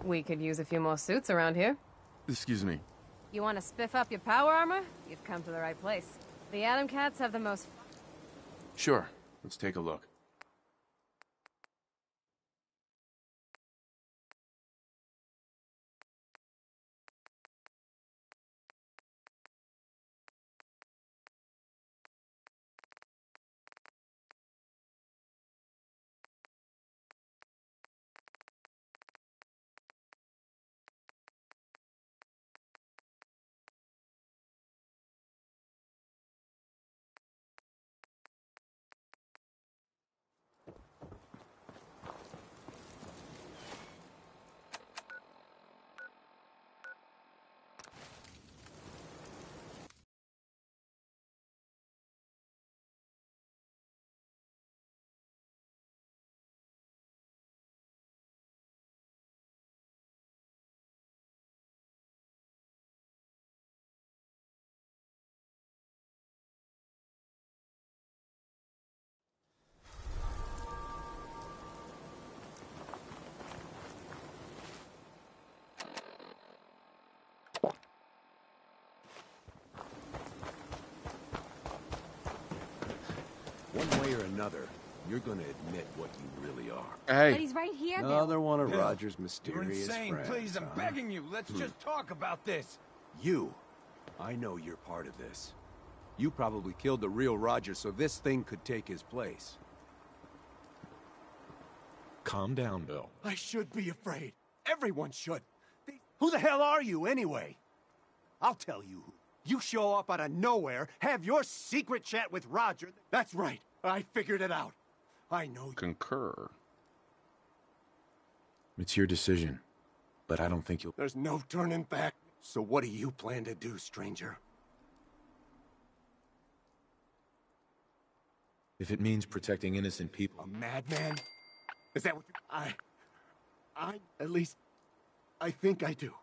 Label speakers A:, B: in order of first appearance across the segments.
A: We could use a few more suits around here.
B: Excuse me.
A: You want to spiff up your power armor? You've come to the right place. The Atom Cats have the most...
B: Sure. Let's take a look.
C: One way or another, you're gonna admit what you really are.
A: But
B: Hey!
A: he's right here,
C: Another one of
D: Bill,
C: Roger's
D: You're
C: mysterious
D: insane.
C: friends.
D: Please, I'm begging you. Let's just talk about this.
C: You. I know you're part of this. You probably killed the real Roger so this thing could take his place.
D: Calm down, Bill.
C: I should be afraid. Everyone should. Who the hell are you, anyway? I'll tell you. You show up out of nowhere, have your secret chat with Roger. That's right. I figured it out. I know.
B: Concur. It's your decision, but I don't think you'll...
C: There's no turning back. So what do you plan to do, stranger?
D: If it means protecting innocent people...
C: A madman? Is that what you... at least, I think I do.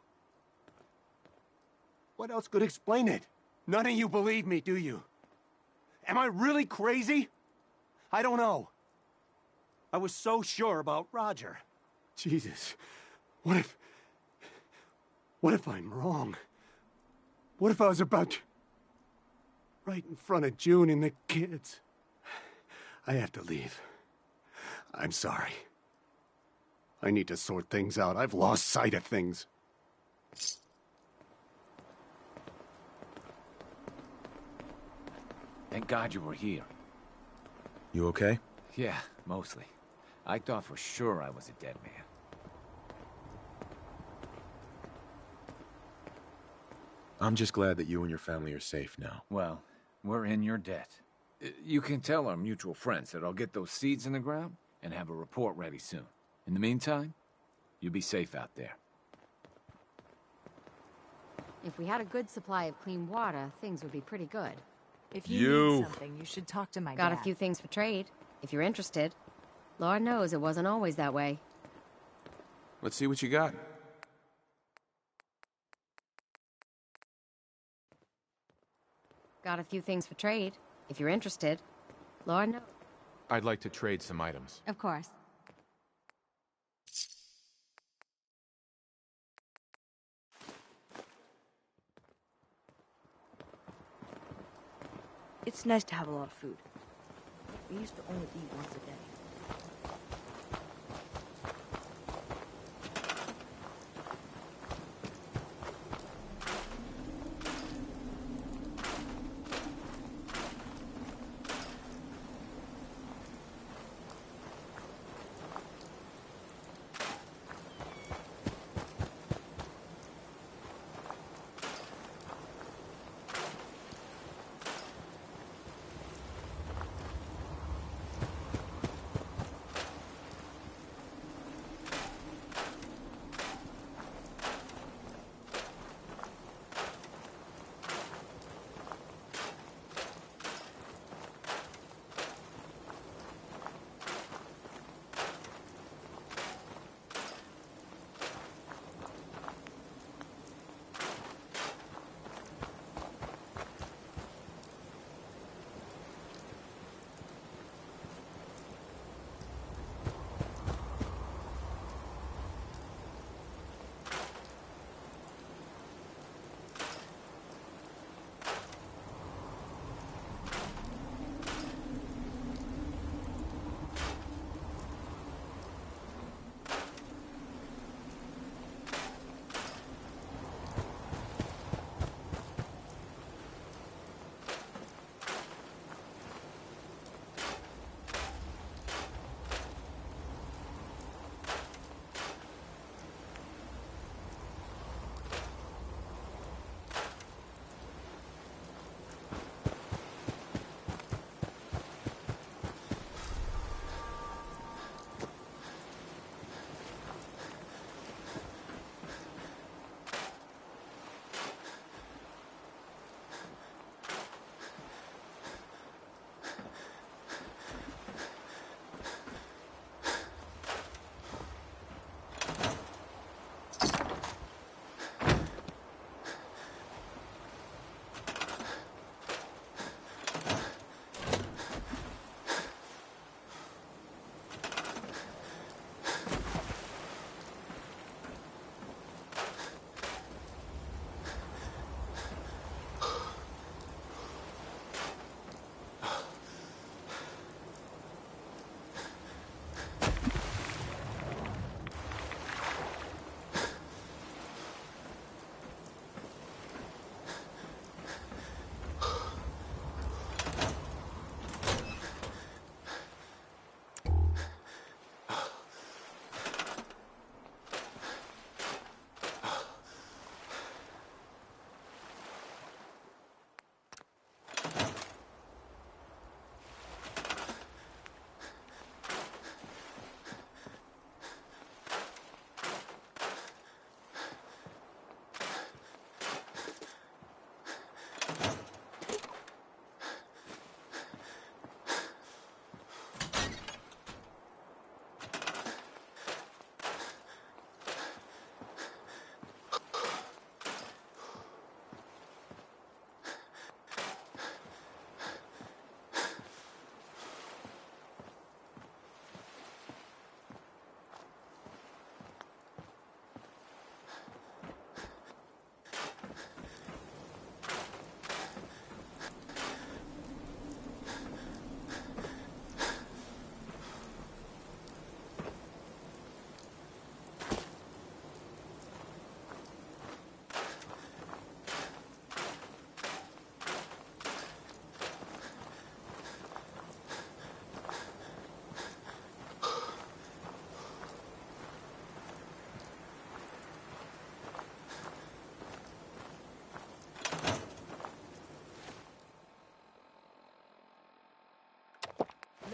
C: What else could explain it? None of you believe me, do you? Am I really crazy? I don't know. I was so sure about Roger. Jesus, what if I'm wrong? What if I was about to... right in front of June and the kids? I have to leave. I'm sorry. I need to sort things out. I've lost sight of things.
E: Thank God you were here.
D: You okay?
E: Yeah, mostly. I thought for sure I was a dead man.
D: I'm just glad that you and your family are safe now.
E: Well, we're in your debt. You can tell our mutual friends that I'll get those seeds in the ground and have a report ready soon. In the meantime, you be safe out there.
F: If we had a good supply of clean water, things would be pretty good.
G: If you need something, you should talk to my dad.
F: Got a few things for trade, if you're interested. Lord knows it wasn't always that way.
B: Let's see what you got.
F: Got a few things for trade, if you're interested. Lord knows.
H: I'd like to trade some items.
F: Of course.
G: It's nice to have a lot of food. We used to only eat once a day.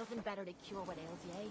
G: nothing better to cure what ails you, eh?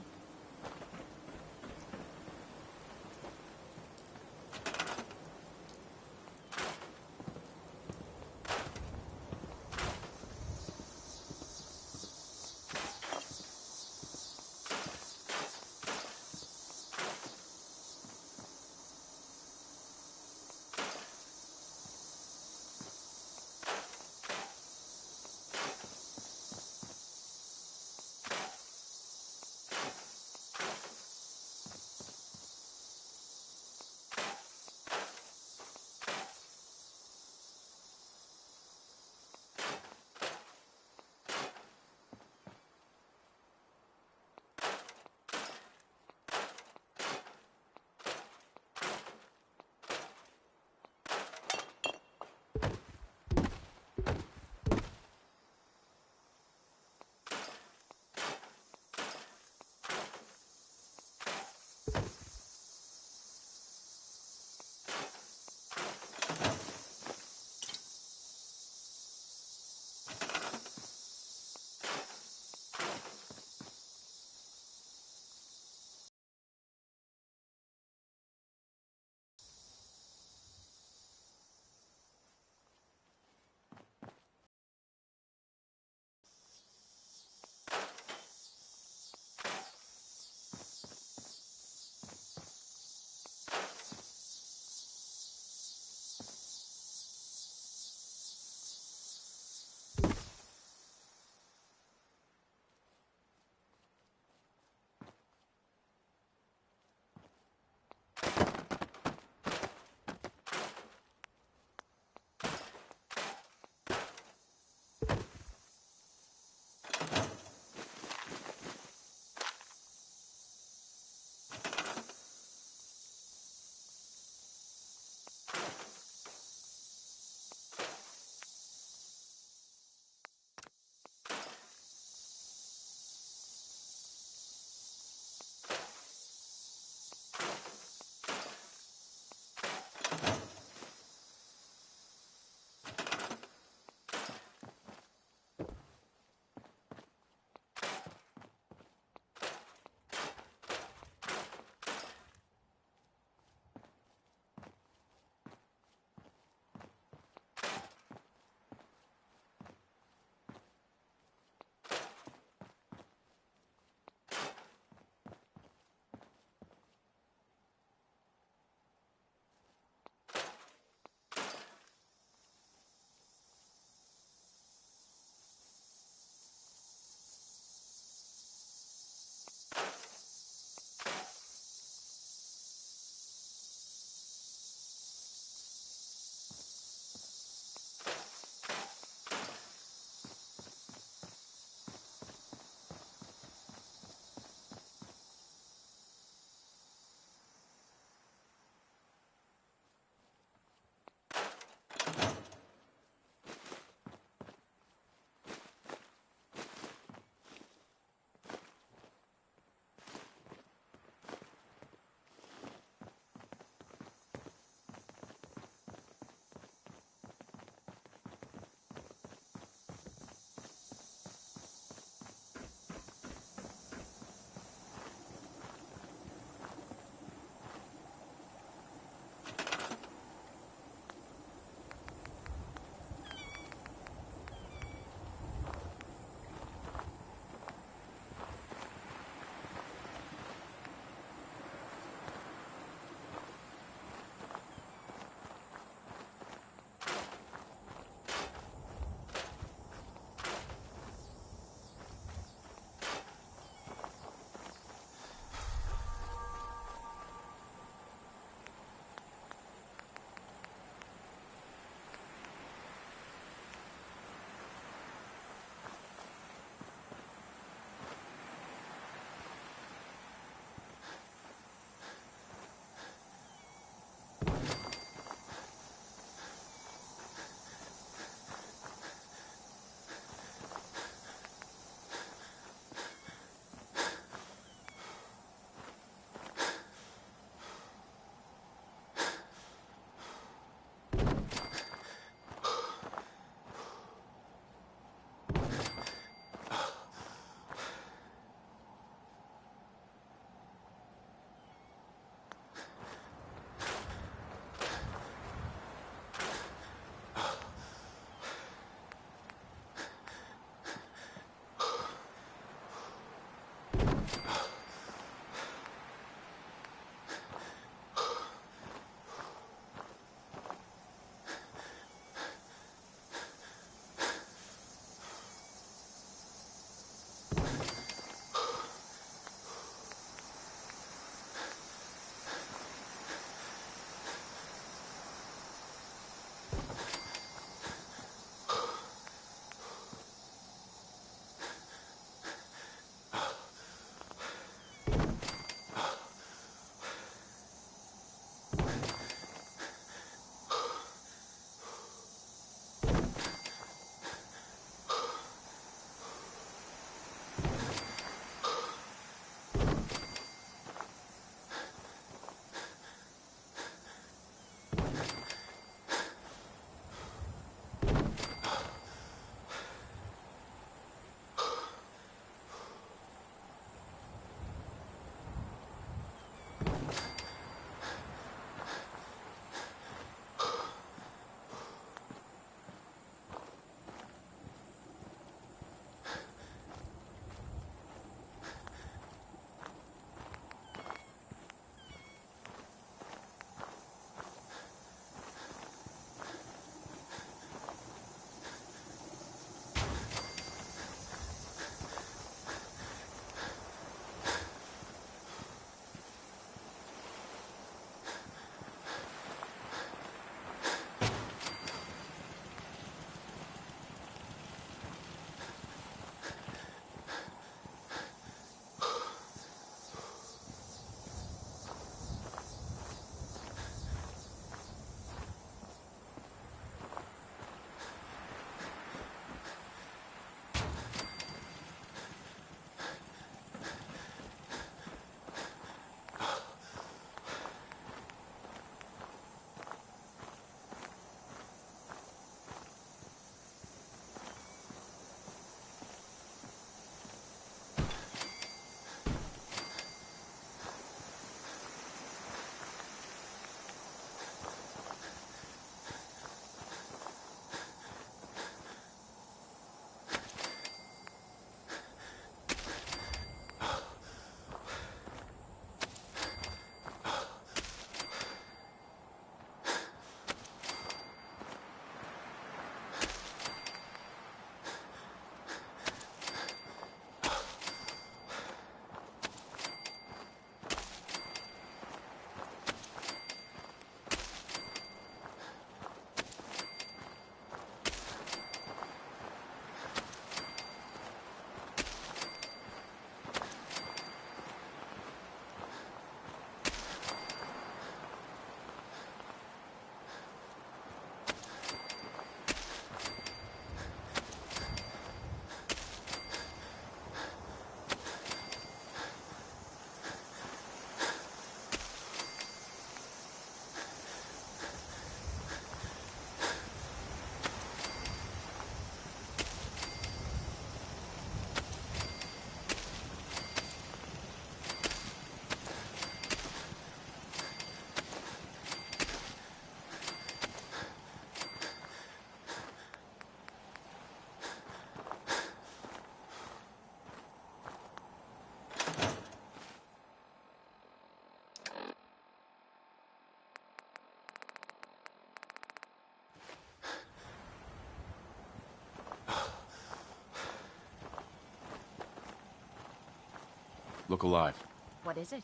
B: Look alive.
F: What is it?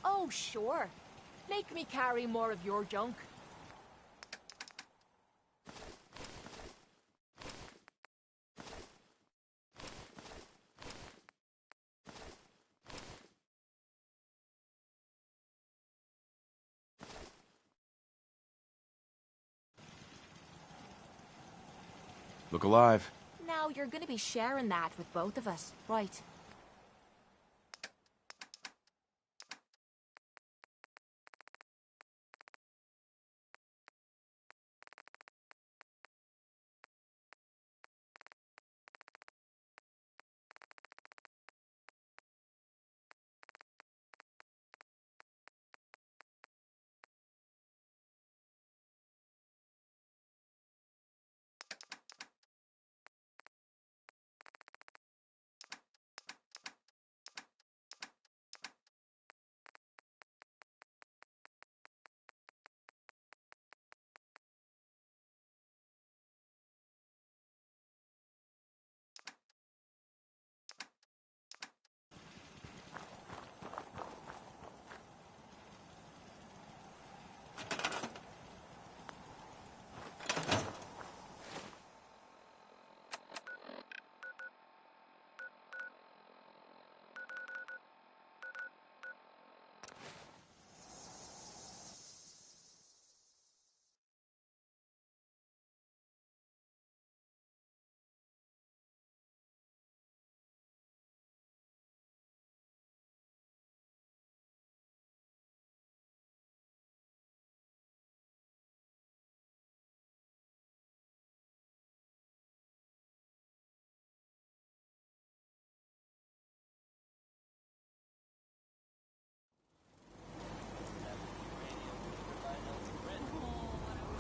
G: Oh, sure. Make me carry more of your junk.
B: Look alive.
G: Now you're gonna be sharing that with both of us, right?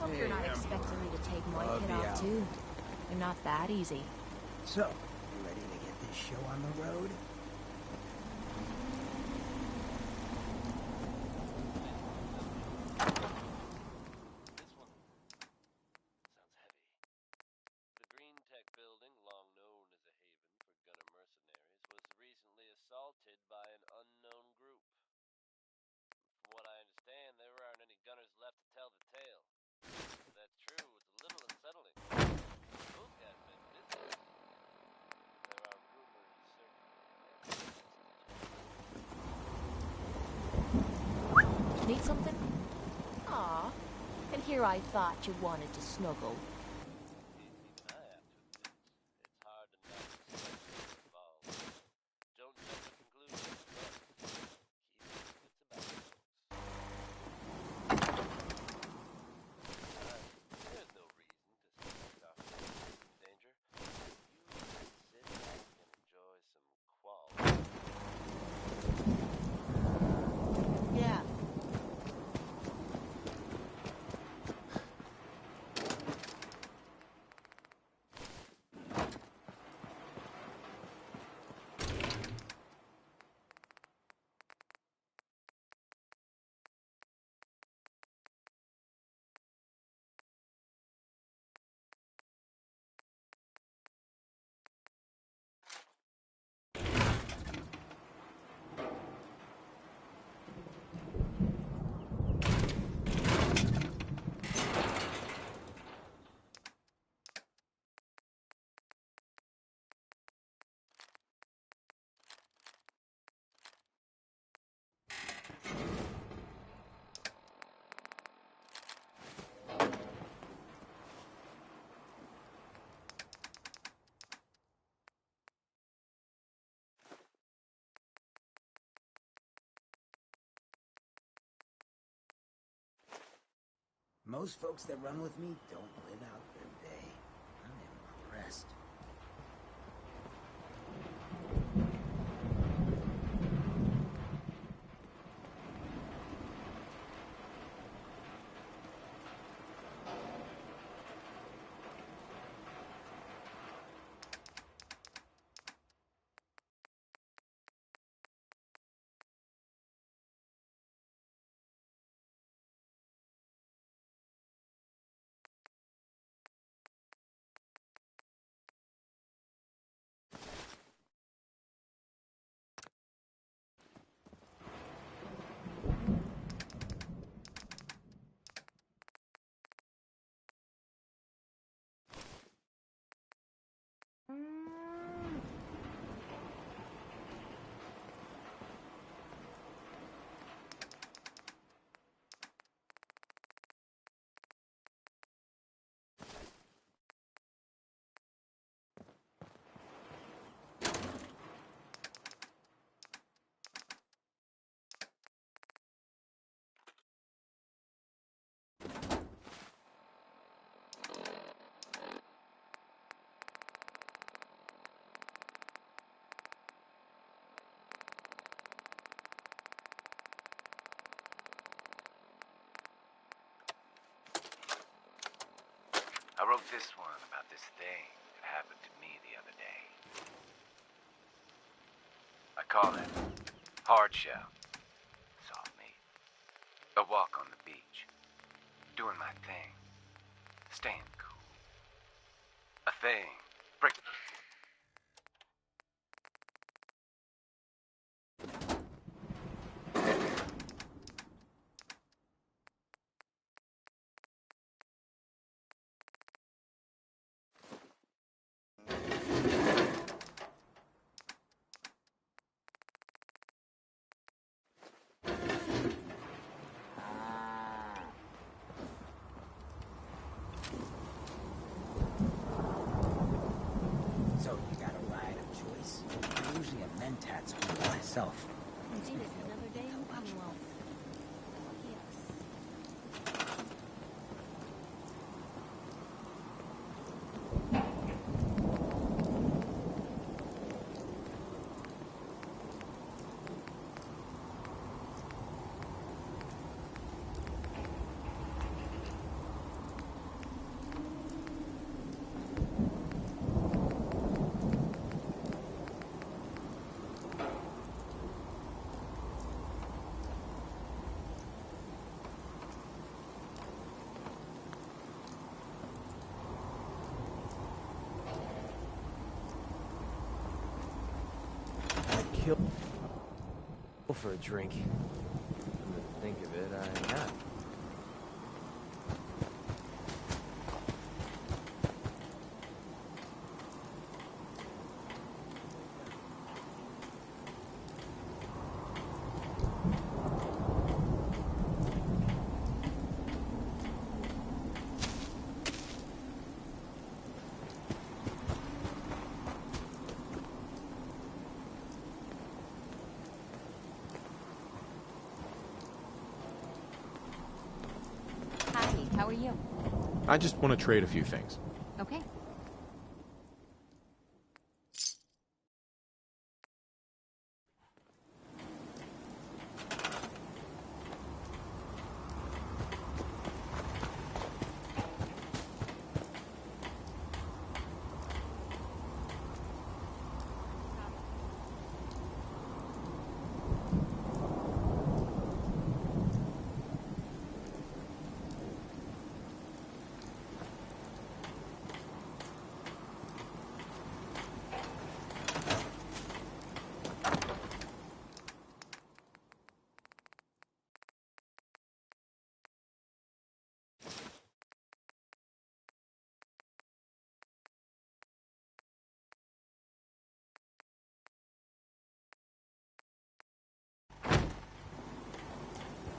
G: Hope you're not expecting me to take my kid off too. You're not that easy.
I: So, you ready to get this show on the road?
J: This one sounds heavy. The Green Tech building, long known as a haven for gunner mercenaries, was recently assaulted by an unknown group. From what I understand, there aren't any gunners left to tell the tale. If that's true, it's a little unsettling. Those guys meant business. There are rumors circulating.
G: Need something? Aw. And here I thought you wanted to snuggle.
J: Even I have to admit, it's hard to not suspect what's involved. Don't jump to conclusions, but keep your wits about you, folks. There's no reason to suspect our friends in danger. You sit back and enjoy some quality.
G: Yeah.
I: Most folks that run with me don't live out their day. I'm impressed.
K: wrote this one about this thing that happened to me the other day. I call it Hard Shell. Soft meat. A walk on the beach. Doing my thing. Staying cool. A thing. Break.
I: So you got a ride of choice? I'm usually a mentats owner myself. Makes me feel
G: Another day in the Commonwealth.
L: Kill for a drink. Come to think of it, I have.
F: Hi, how are you?
H: I just want to trade a few things.
F: Okay.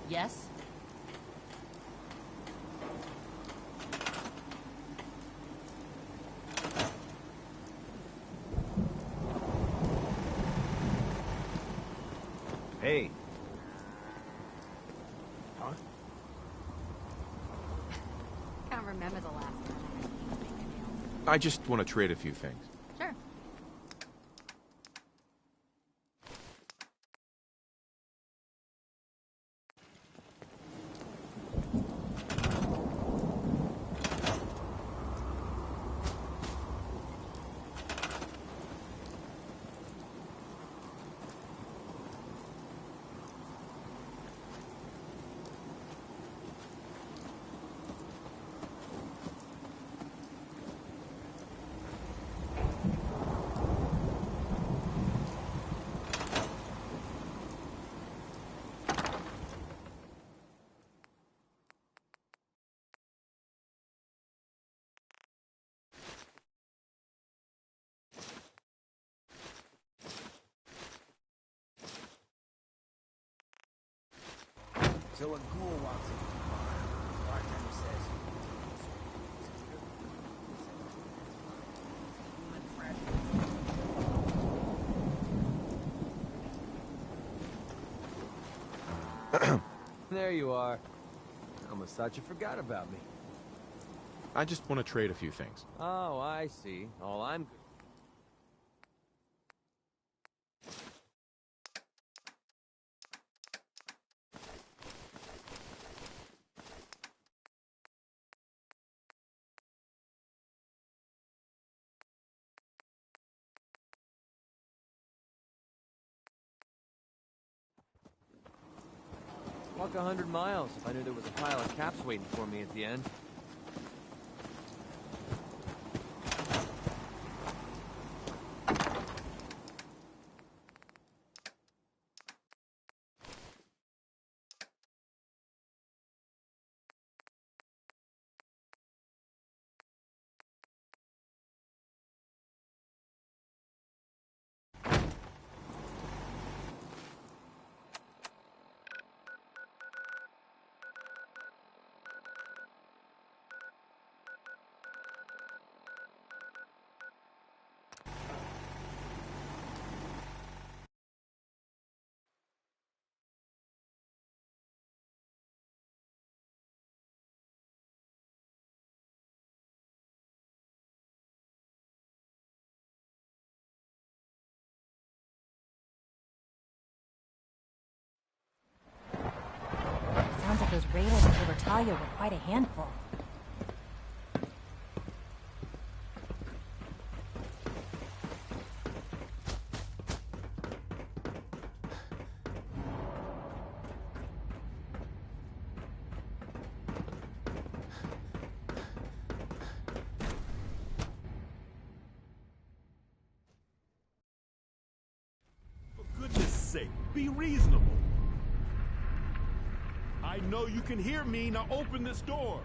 F: Yes?
L: Hey.
C: Huh?
F: Can't remember the last time I had new fingernails.
H: I just want to trade a few things.
F: Sure.
I: So a ghoul walks into the bar. Bartender says,
L: There you are. I almost thought you forgot about me.
H: I just want to trade a few things.
L: Oh, I see. All I'm good. walk 100 miles if I knew there was a pile of caps waiting for me at the end.
M: Sounds like those raiders at Libertalia were quite a handful.
N: For goodness sake, be reasonable. I know you can hear me. Now open this door.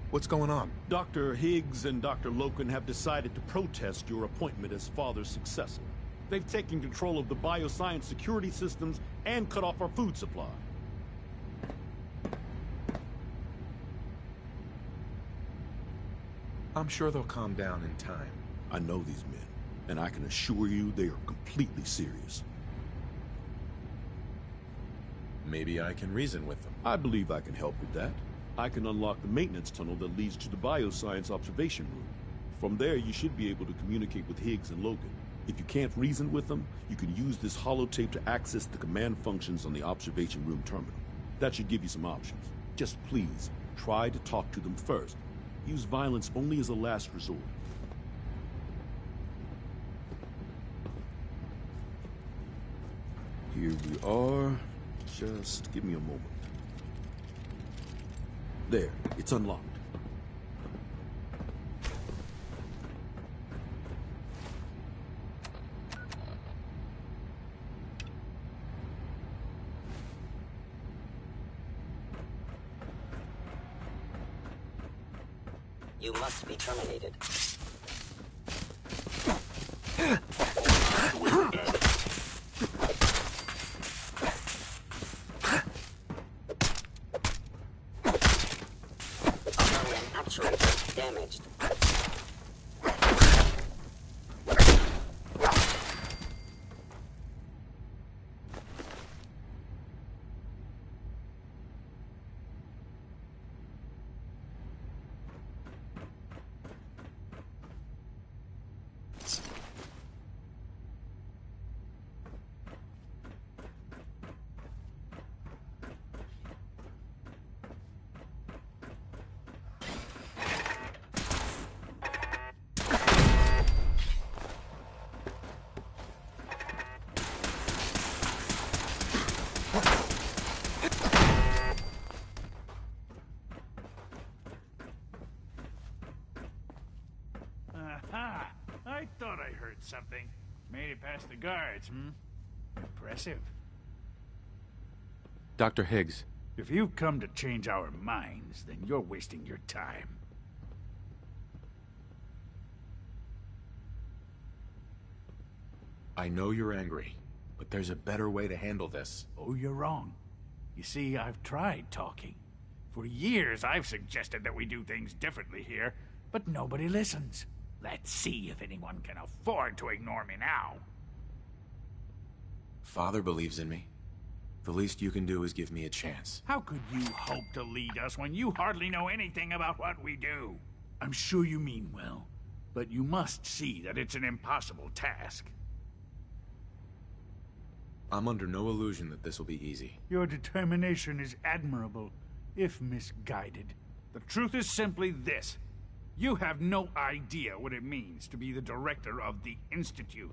B: What's going on?
N: Dr. Higgs and Dr. Loken have decided to protest your appointment as father's successor. They've taken control of the bioscience security systems and cut off our food supply.
D: I'm sure they'll calm down in time.
N: I know these men, and I can assure you they are completely serious.
D: Maybe I can reason with them.
N: I believe I can help with that. I can unlock the maintenance tunnel that leads to the bioscience observation room. From there, you should be able to communicate with Higgs and Logan. If you can't reason with them, you can use this holotape to access the command functions on the observation room terminal. That should give you some options. Just please, try to talk to them first. Use violence only as a last resort. Here we are. Just give me a moment. There, it's unlocked.
O: You must be terminated. Actuator damaged.
P: Aha! I thought I heard something. Made it past the guards, Impressive.
D: Dr. Higgs.
P: If you've come to change our minds, then you're wasting your time.
D: I know you're angry, but there's a better way to handle this.
P: Oh, you're wrong. You see, I've tried talking. For years, I've suggested that we do things differently here, but nobody listens. Let's see if anyone can afford to ignore me now.
D: Father believes in me. The least you can do is give me a chance.
P: How could you hope to lead us when you hardly know anything about what we do? I'm sure you mean well, but you must see that it's an impossible task.
D: I'm under no illusion that this will be easy.
P: Your determination is admirable, if misguided. The truth is simply this. You have no idea what it means to be the director of the Institute.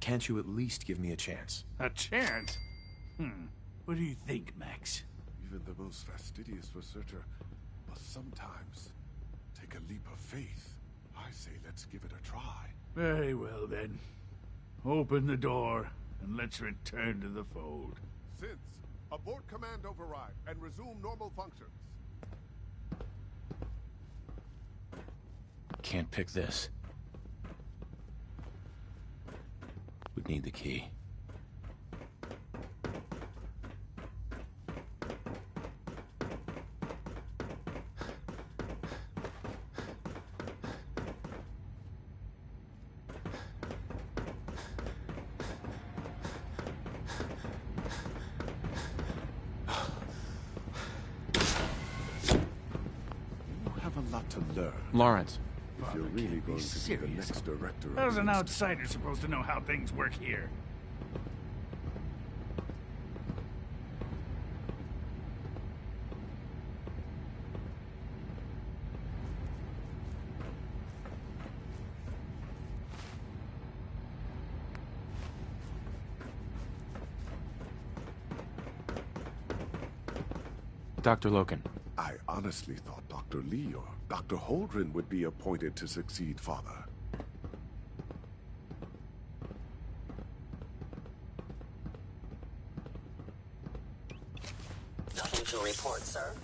D: Can't you at least give me a chance?
P: A chance? What do you think, Max?
C: Even the most fastidious researcher must sometimes take a leap of faith. I say let's give it a try.
P: Very well, then. Open the door, and let's return to the fold.
C: Since, abort command override and resume normal functions.
D: Can't pick this. Would need the key.
C: To learn.
D: Lawrence.
C: If you're really going to be the next director of
P: How's an
C: this-
P: outsider supposed to know how things work here?
D: Dr. Loken.
C: I honestly thought Dr. Lee or Dr. Holdren would be appointed to succeed Father.
O: Nothing to report, sir.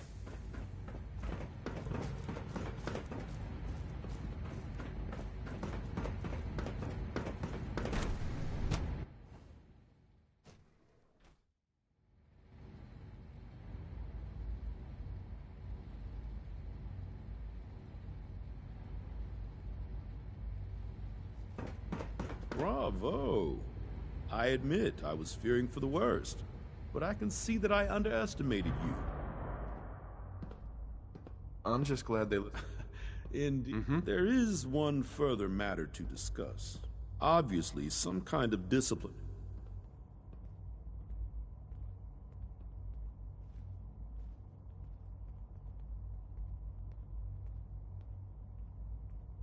N: Bravo! I admit I was fearing for the worst, but I can see that I underestimated you.
D: I'm just glad they...
N: And there is one further matter to discuss. Obviously, some kind of discipline.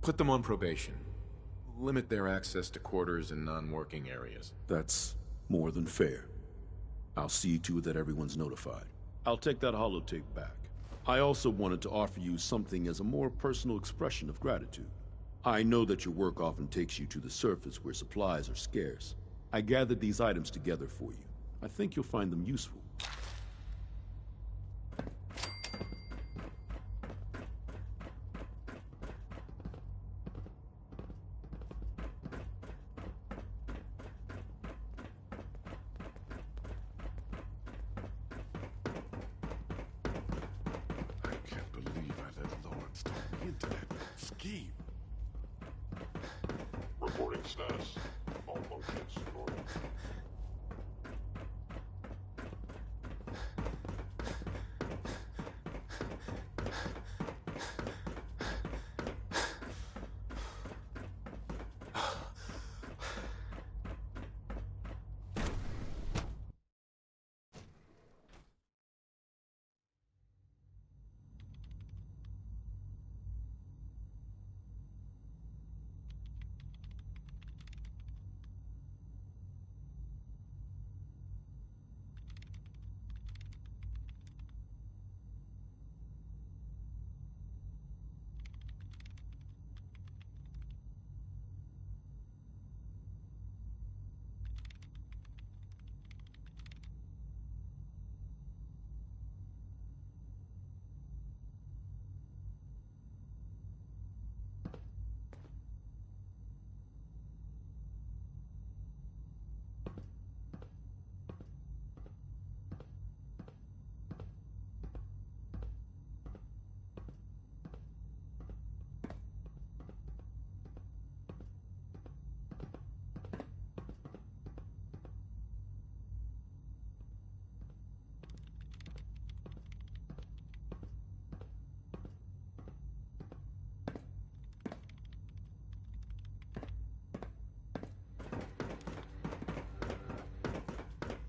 D: Put them on probation. Limit their access to quarters and non-working areas.
N: That's more than fair. I'll see to it that everyone's notified. I'll take that holotape back. I also wanted to offer you something as a more personal expression of gratitude. I know that your work often takes you to the surface where supplies are scarce. I gathered these items together for you. I think you'll find them useful.
Q: Reporting status. All functions normal.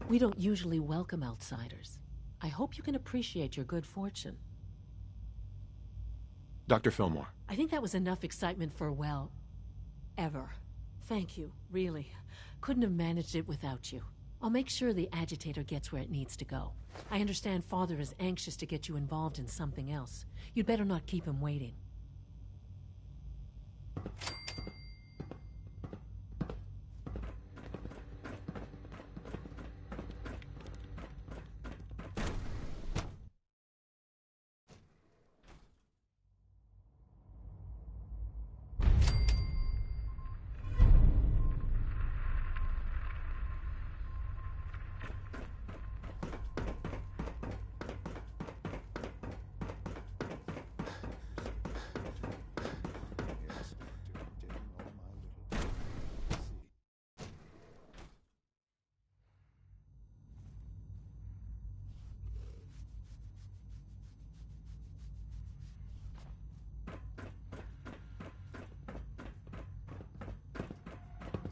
R: We don't usually welcome outsiders. I hope you can appreciate your good fortune.
D: Dr. Fillmore.
R: I think that was enough excitement for, well, ever. Thank you, really. Couldn't have managed it without you. I'll make sure the agitator gets where it needs to go. I understand Father is anxious to get you involved in something else. You'd better not keep him waiting.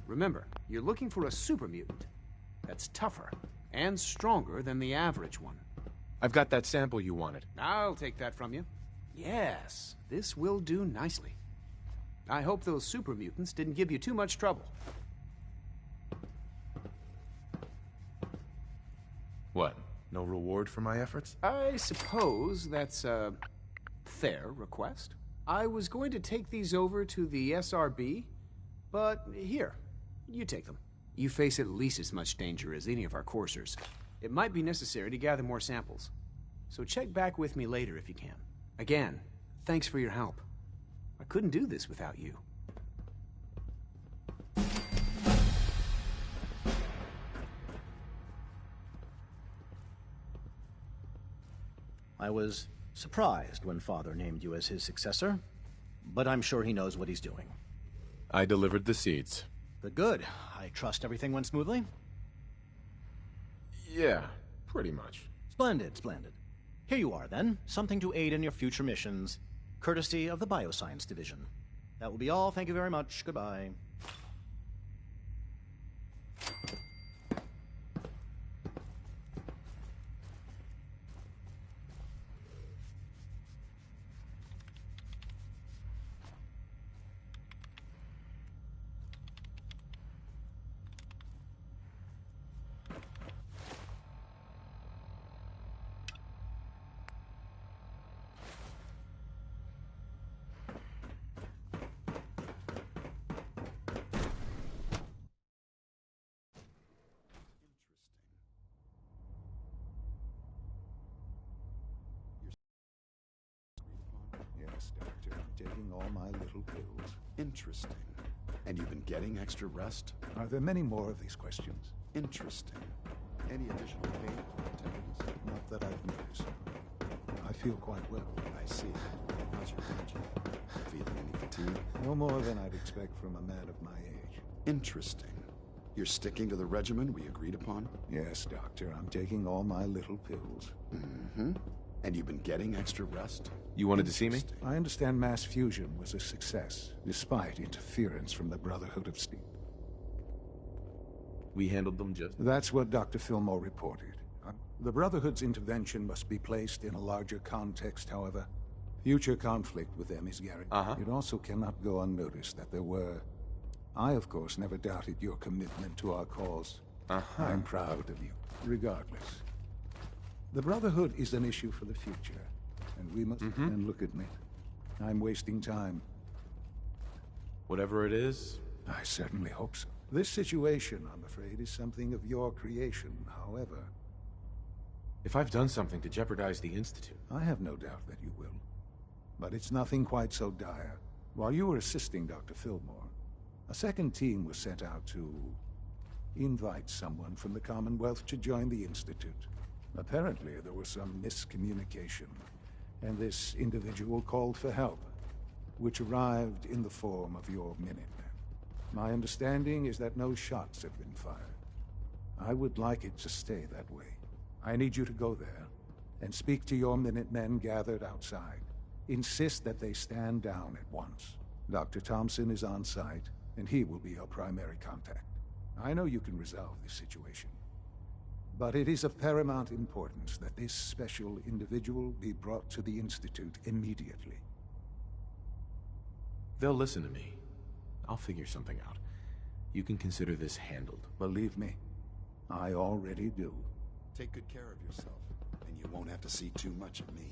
S: Remember, you're looking for a super mutant that's tougher and stronger than the average one.
H: I've got that sample you wanted.
S: I'll take that from you. Yes, this will do nicely. I hope those super mutants didn't give you too much trouble.
D: What? No reward for my efforts?
S: I suppose that's a fair request. I was going to take these over to the SRB, but here, you take them. You face at least as much danger as any of our coursers. It might be necessary to gather more samples. So check back with me later if you can. Again, thanks for your help. I couldn't do this without you.
T: I was surprised when Father named you as his successor, but I'm sure he knows what he's doing.
H: I delivered the seeds.
T: Good. I trust everything went smoothly?
H: Yeah, pretty much.
T: Splendid, splendid. Here you are, then. Something to aid in your future missions, courtesy of the Bioscience Division. That will be all. Thank you very much. Goodbye.
C: Yes, Doctor. I'm taking all my little pills.
U: Interesting. And you've been getting extra rest?
C: Are there many more of these questions?
U: Interesting. Any additional pain or tenderness?
C: Not that I've noticed. I feel quite well.
U: I see. How's your energy? Feeling any fatigue?
C: No more than I'd expect from a man of my age.
U: Interesting. You're sticking to the regimen we agreed upon?
C: Yes, Doctor. I'm taking all my little pills.
U: Mm-hmm. And you've been getting extra rest?
H: You wanted to see me?
C: I understand mass fusion was a success, despite interference from the Brotherhood of Steel.
H: We handled them just...
C: That's what Dr. Fillmore reported. The Brotherhood's intervention must be placed in a larger context, however. Future conflict with them is guaranteed. It also cannot go unnoticed that there were... I, of course, never doubted your commitment to our cause. I'm proud of you, regardless. The Brotherhood is an issue for the future, and we must... And look at me. I'm wasting time.
H: Whatever it is...
C: I certainly hope so. This situation, I'm afraid, is something of your creation, however...
H: If I've done something to jeopardize the Institute...
C: I have no doubt that you will. But it's nothing quite so dire. While you were assisting Dr. Fillmore, a second team was sent out to... invite someone from the Commonwealth to join the Institute. Apparently, there was some miscommunication, and this individual called for help, which arrived in the form of your Minutemen. My understanding is that no shots have been fired. I would like it to stay that way. I need you to go there and speak to your Minutemen gathered outside. Insist that they stand down at once. Dr. Thompson is on site, and he will be your primary contact. I know you can resolve this situation, but it is of paramount importance that this special individual be brought to the Institute immediately.
H: They'll listen to me. I'll figure something out. You can consider this handled.
A: Believe me, I already do.
U: Take good care of yourself, and you won't have to see too much of me.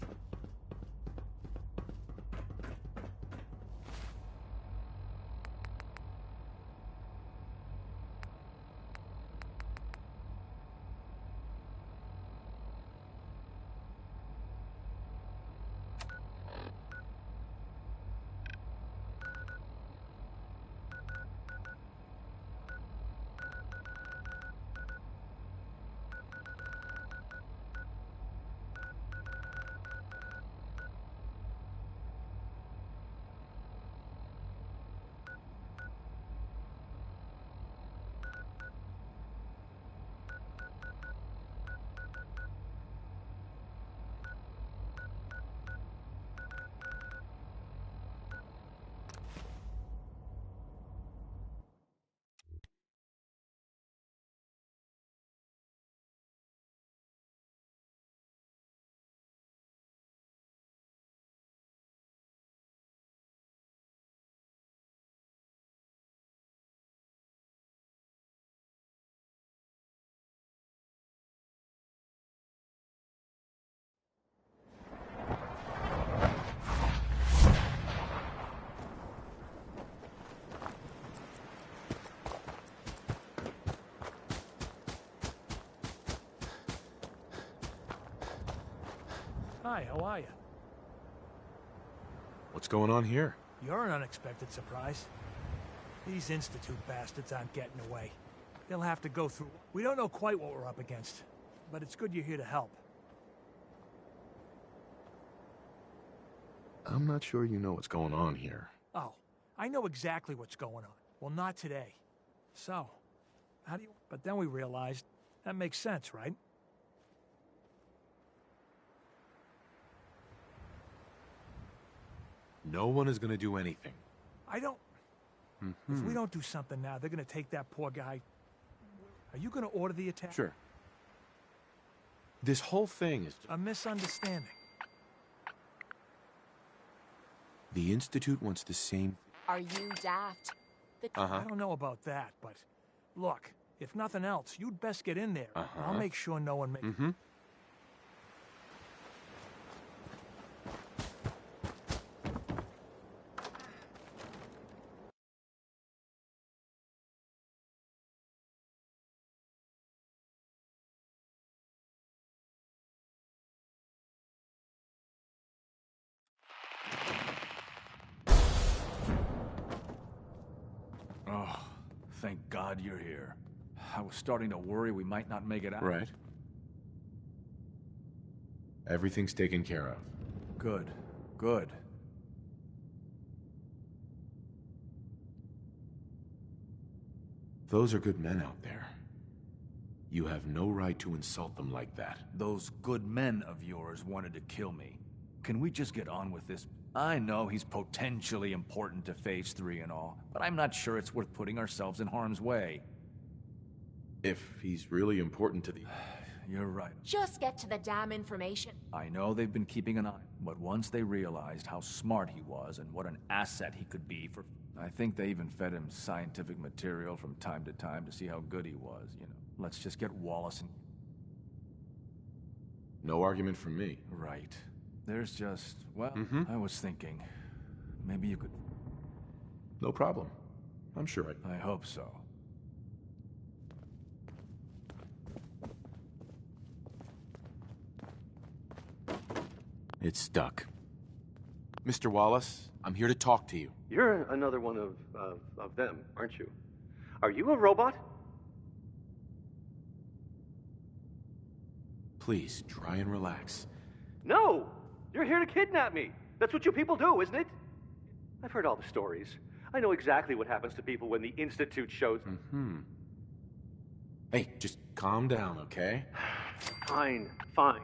B: Hi, how are you?
H: What's going on here?
B: You're an unexpected surprise. These Institute bastards aren't getting away. They'll have to go through... We don't know quite what we're up against, but it's good you're here to help.
H: I'm not sure you know what's going on here.
B: Oh, I know exactly what's going on. Well, not today. So, how do you... But then we realized that makes sense, right?
H: No one is going to do anything.
B: I don't... If we don't do something now, they're going to take that poor guy... Are you going to order the attack?
H: Sure. This whole thing is...
B: A misunderstanding.
H: The Institute wants the same...
M: Are you daft?
B: I don't know about that, but... Look, if nothing else, you'd best get in there. I'll make sure no one makes...
E: Oh, thank God you're here. I was starting to worry we might not make it out.
H: Right. Everything's taken care of.
E: Good. Good.
H: Those are good men out there. You have no right to insult them like that.
E: Those good men of yours wanted to kill me. Can we just get on with this? I know he's potentially important to Phase 3 and all, but I'm not sure it's worth putting ourselves in harm's way.
H: If he's really important to the...
E: You're right.
M: Just get to the damn information.
E: I know they've been keeping an eye, but once they realized how smart he was and what an asset he could be for... I think they even fed him scientific material from time to time to see how good he was, you know. Let's just get Wallace and...
H: No argument from me.
E: Right. There's just... Well, I was thinking... Maybe you could...
H: No problem. I'm sure
E: I hope so.
H: It's stuck. Mr. Wallace, I'm here to talk to you.
V: You're another one of them, aren't you? Are you a robot?
H: Please, try and relax.
V: No! You're here to kidnap me. That's what you people do, isn't it? I've heard all the stories. I know exactly what happens to people when the Institute shows...
H: Hey, just calm down, okay?
V: Fine, fine.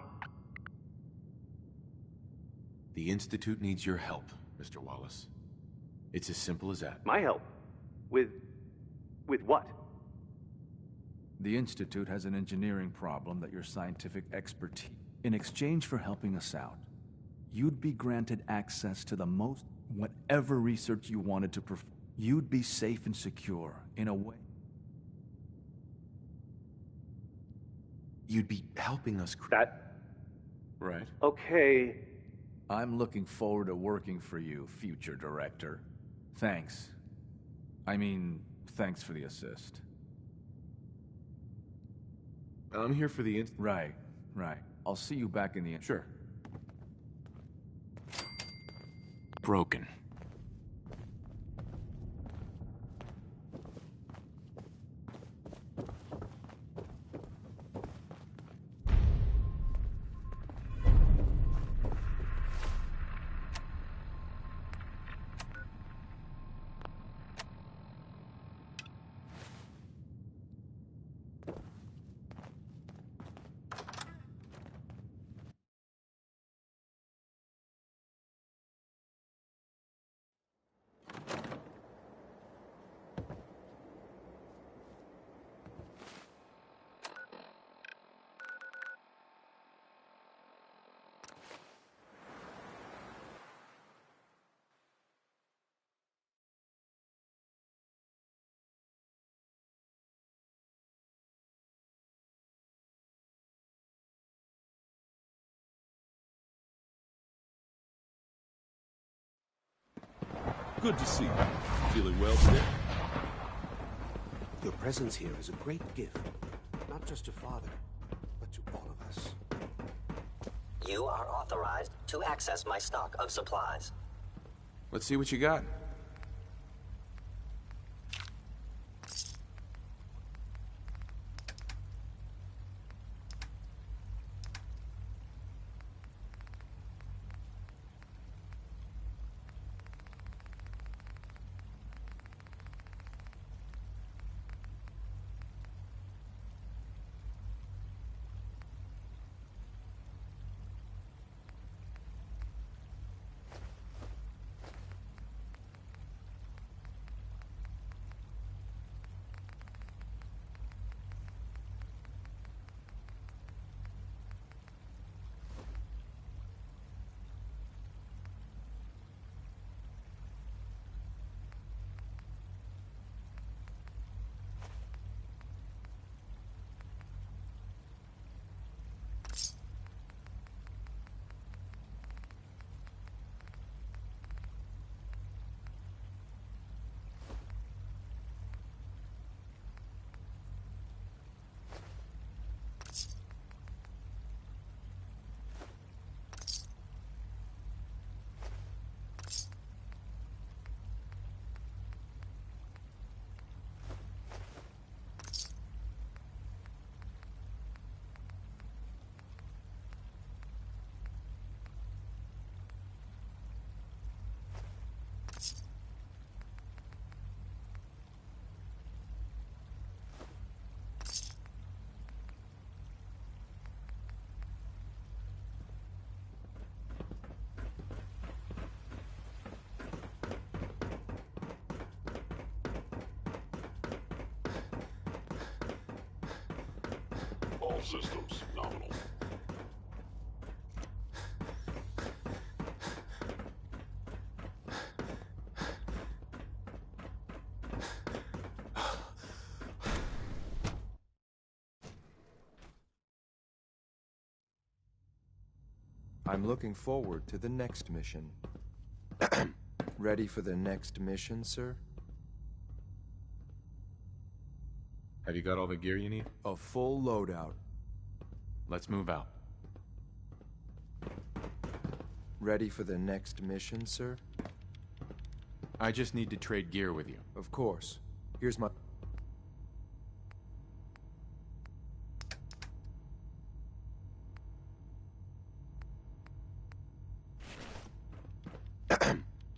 H: The Institute needs your help, Mr. Wallace. It's as simple as that.
V: My help? With what?
E: The Institute has an engineering problem that your scientific expertise... In exchange for helping us out, you'd be granted access to the most... whatever research you wanted to perform. you'd be safe and secure, in a way.
H: You'd be helping us... Right.
V: Okay.
E: I'm looking forward to working for you, future director. Thanks. I mean, thanks for the assist.
D: I'm here for the
E: Right. I'll see you back in the...
D: Sure.
H: Broken.
N: Good to see you. Feeling well today?
C: Your presence here is a great gift. Not just to Father, but to all of us.
O: You are authorized to access my stock of supplies.
D: Let's see what you got.
Q: All systems nominal.
J: I'm looking forward to the next mission. Ready for the next mission, sir?
D: Have you got all the gear you need?
J: A full loadout.
D: Let's move out.
J: Ready for the next mission, sir?
D: I just need to trade gear with you.
J: Of course. Here's my...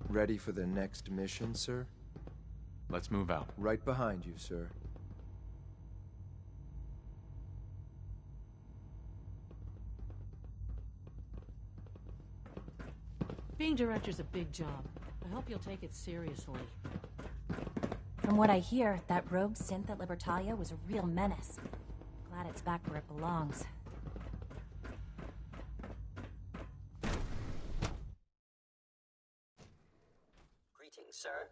J: Ready for the next mission, sir?
D: Let's move out.
J: Right behind you, sir.
R: Being director's a big job. I hope you'll take it seriously.
M: From what I hear, that rogue synth at Libertalia was a real menace. Glad it's back where it belongs.
O: Greetings, sir.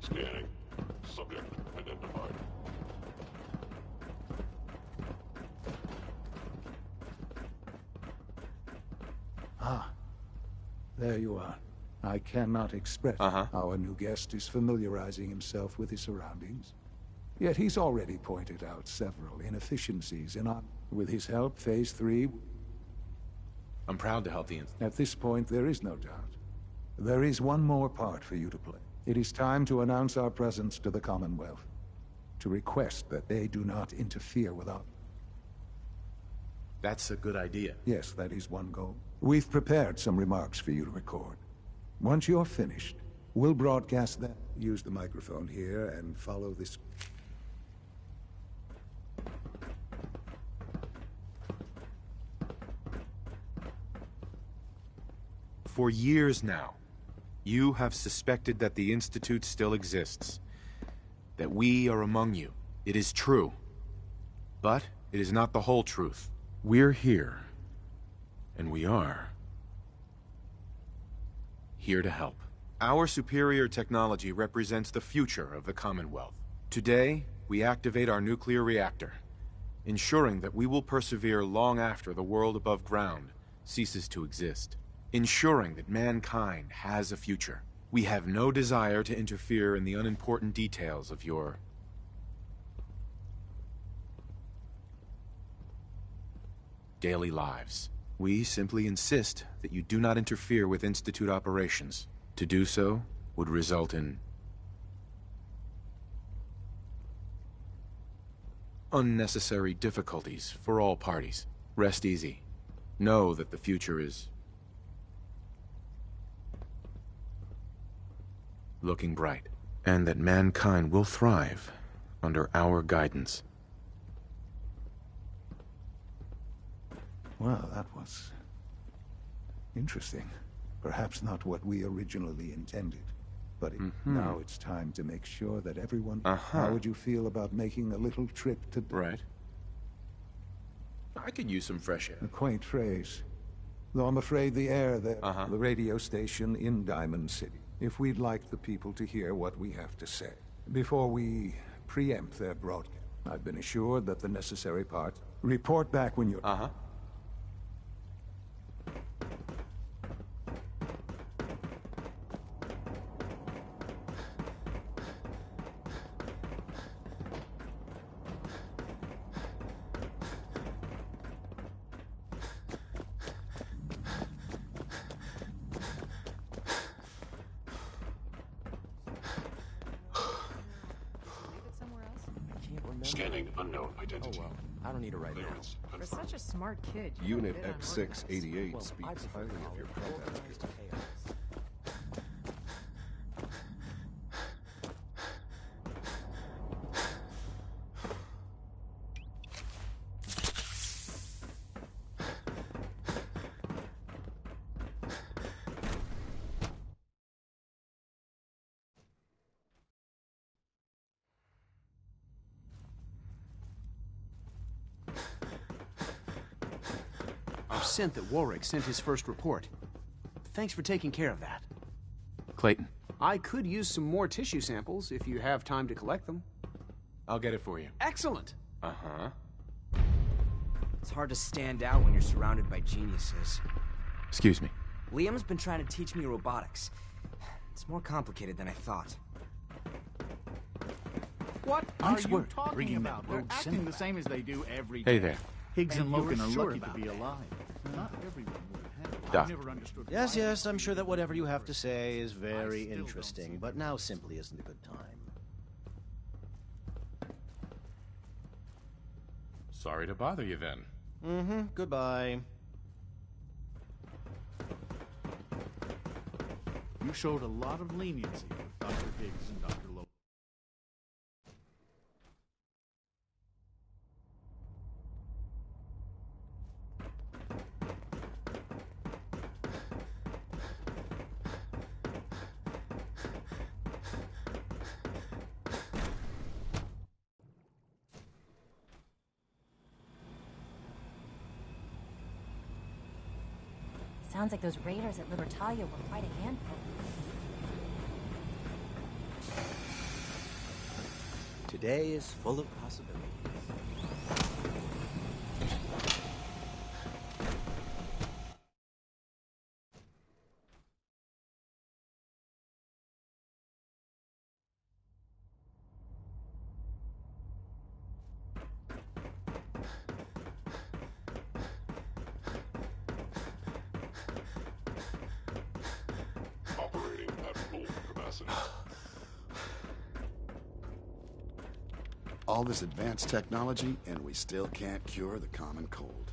Q: Scanning. Subject identified.
A: Ah, there you are. I cannot express our new guest is familiarizing himself with his surroundings. Yet he's already pointed out several inefficiencies in our... With his help, Phase 3...
H: I'm proud to help the
A: At this point, there is no doubt. There is one more part for you to play. It is time to announce our presence to the Commonwealth. To request that they do not interfere with our...
H: That's a good idea.
A: Yes, that is one goal. We've prepared some remarks for you to record. Once you're finished, we'll broadcast them. Use the microphone here and follow this...
H: For years now, you have suspected that the Institute still exists. That we are among you. It is true. But it is not the whole truth. We're here. And we are here to help. Our superior technology represents the future of the Commonwealth. Today, we activate our nuclear reactor, ensuring that we will persevere long after the world above ground ceases to exist. Ensuring that mankind has a future. We have no desire to interfere in the unimportant details of your... daily lives. We simply insist that you do not interfere with Institute operations. To do so would result in... unnecessary difficulties for all parties. Rest easy. Know that the future is... looking bright, and that mankind will thrive under our guidance.
A: Well, that was... interesting. Perhaps not what we originally intended. But now it's time to make sure that everyone... How would you feel about making a little trip to...
H: Right. I could use some fresh air.
A: A quaint phrase. Though I'm afraid the air there... The radio station in Diamond City. If we'd like the people to hear what we have to say. Before we preempt their broadcast. I've been assured that the necessary part... Report back when you're...
Q: Scanning unknown identity.
L: Oh, well. I don't need it right now.
G: For such a smart kid,
U: Unit X688 speaks highly of your product.
S: Sent that Warwick sent his first report. Thanks for taking care of that.
H: Clayton.
S: I could use some more tissue samples if you have time to collect them.
H: I'll get it for you.
S: Excellent!
G: It's hard to stand out when you're surrounded by geniuses.
H: Excuse me.
G: Liam's been trying to teach me robotics. It's more complicated than I thought.
P: What are you talking about? They're acting the same as they do every day.
H: Hey there.
P: Higgs and Logan are lucky to be alive. Not everyone would have.
H: Doc.
P: I've never understood.
T: Yes, yes, I'm sure that whatever you have to say is very interesting, but now simply isn't a good time.
D: Sorry to bother you then.
T: Goodbye.
P: You showed a lot of leniency with Dr. Higgs and Dr. Logan.
M: Sounds like those raiders at Libertalia were quite a handful.
L: Today is full of possibilities.
Q: Operating at full capacity.
F: All this advanced technology, and we still can't cure the common cold.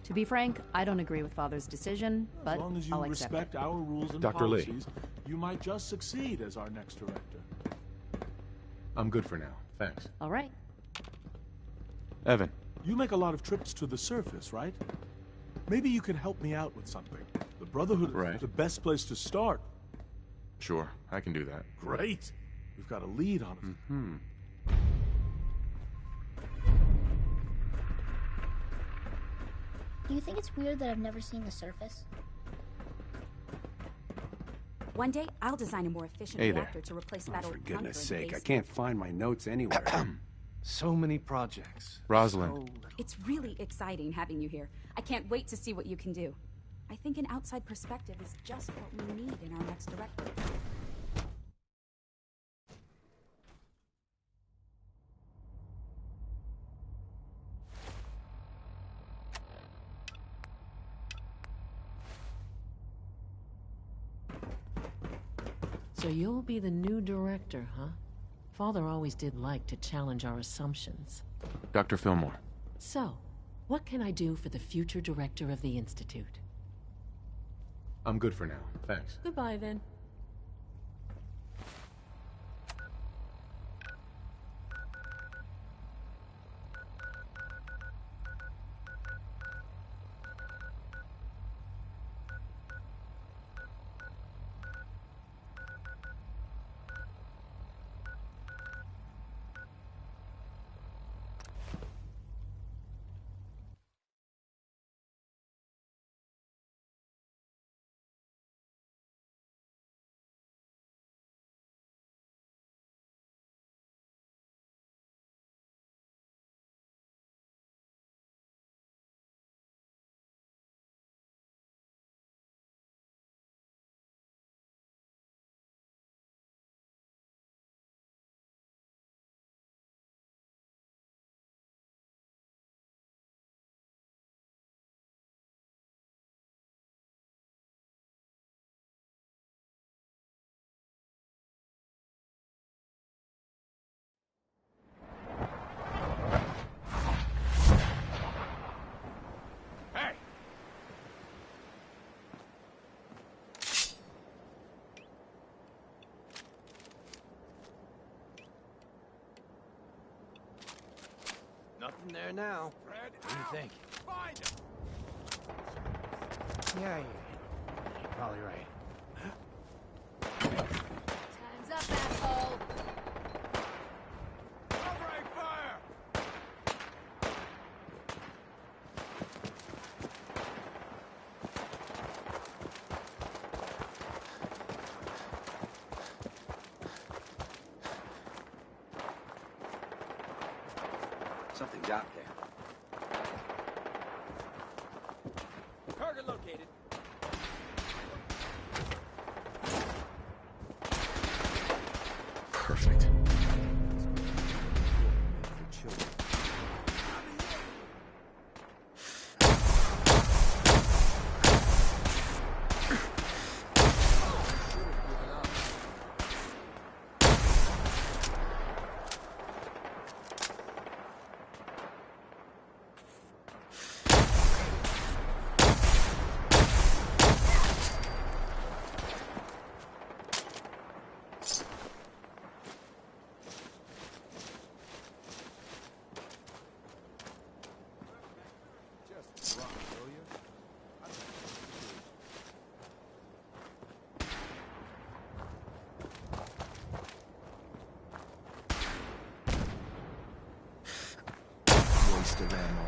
K: To be frank, I don't agree with Father's decision, but
W: As long as you
K: I'll accept
W: respect
K: it.
W: our rules and
H: Dr. Lee.
W: policies, you might just succeed as our next director.
H: I'm good for now, thanks.
K: All right.
H: Evan.
W: You make a lot of trips to the surface, right? Maybe you can help me out with something. The Brotherhood is the best place to start.
H: Sure, I can do that.
W: Great. We've got a lead on it.
H: Hmm.
X: Do you think it's weird that I've never seen the surface?
M: One day, I'll design a more efficient
C: Hey there.
M: reactor to replace that
C: For
M: old
C: goodness
M: bunker in the
C: sake, I
M: basement.
C: can't find my notes anywhere.
L: So many projects.
H: Rosalind.
M: It's really exciting having you here. I can't wait to see what you can do. I think an outside perspective is just what we need in our next director.
R: So you'll be the new director, huh? Father always did like to challenge our assumptions.
H: Dr. Fillmore.
R: So, what can I do for the future director of the Institute?
H: I'm good for now, thanks.
R: Goodbye, then.
L: Nothing there now.
W: Fred,
L: What do you think?
W: Find him!
L: Yeah, you're probably right.
K: Time's up, asshole.
W: Covering fire!
L: Something's out there.
W: Target located.
H: Perfect.
J: to ram all.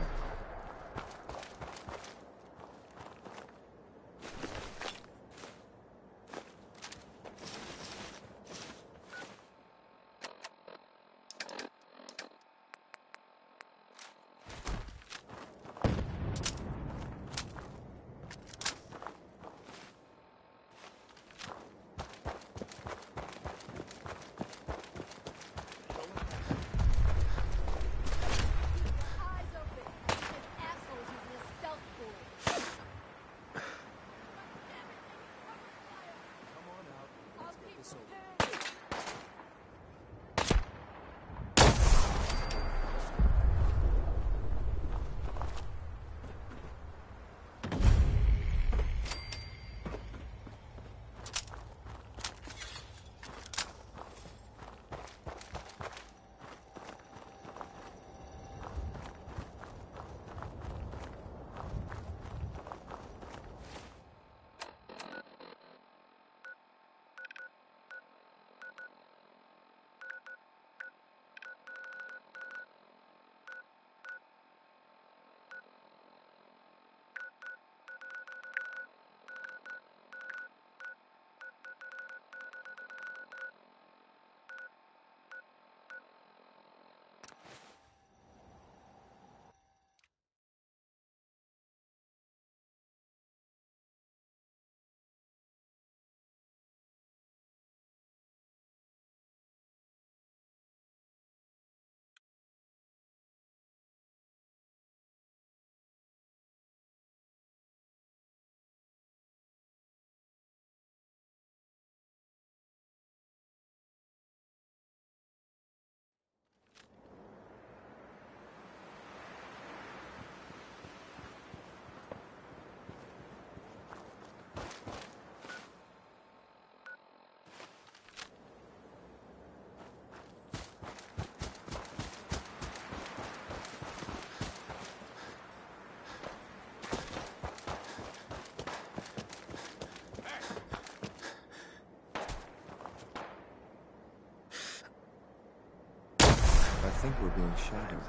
J: I think we're being shadowed.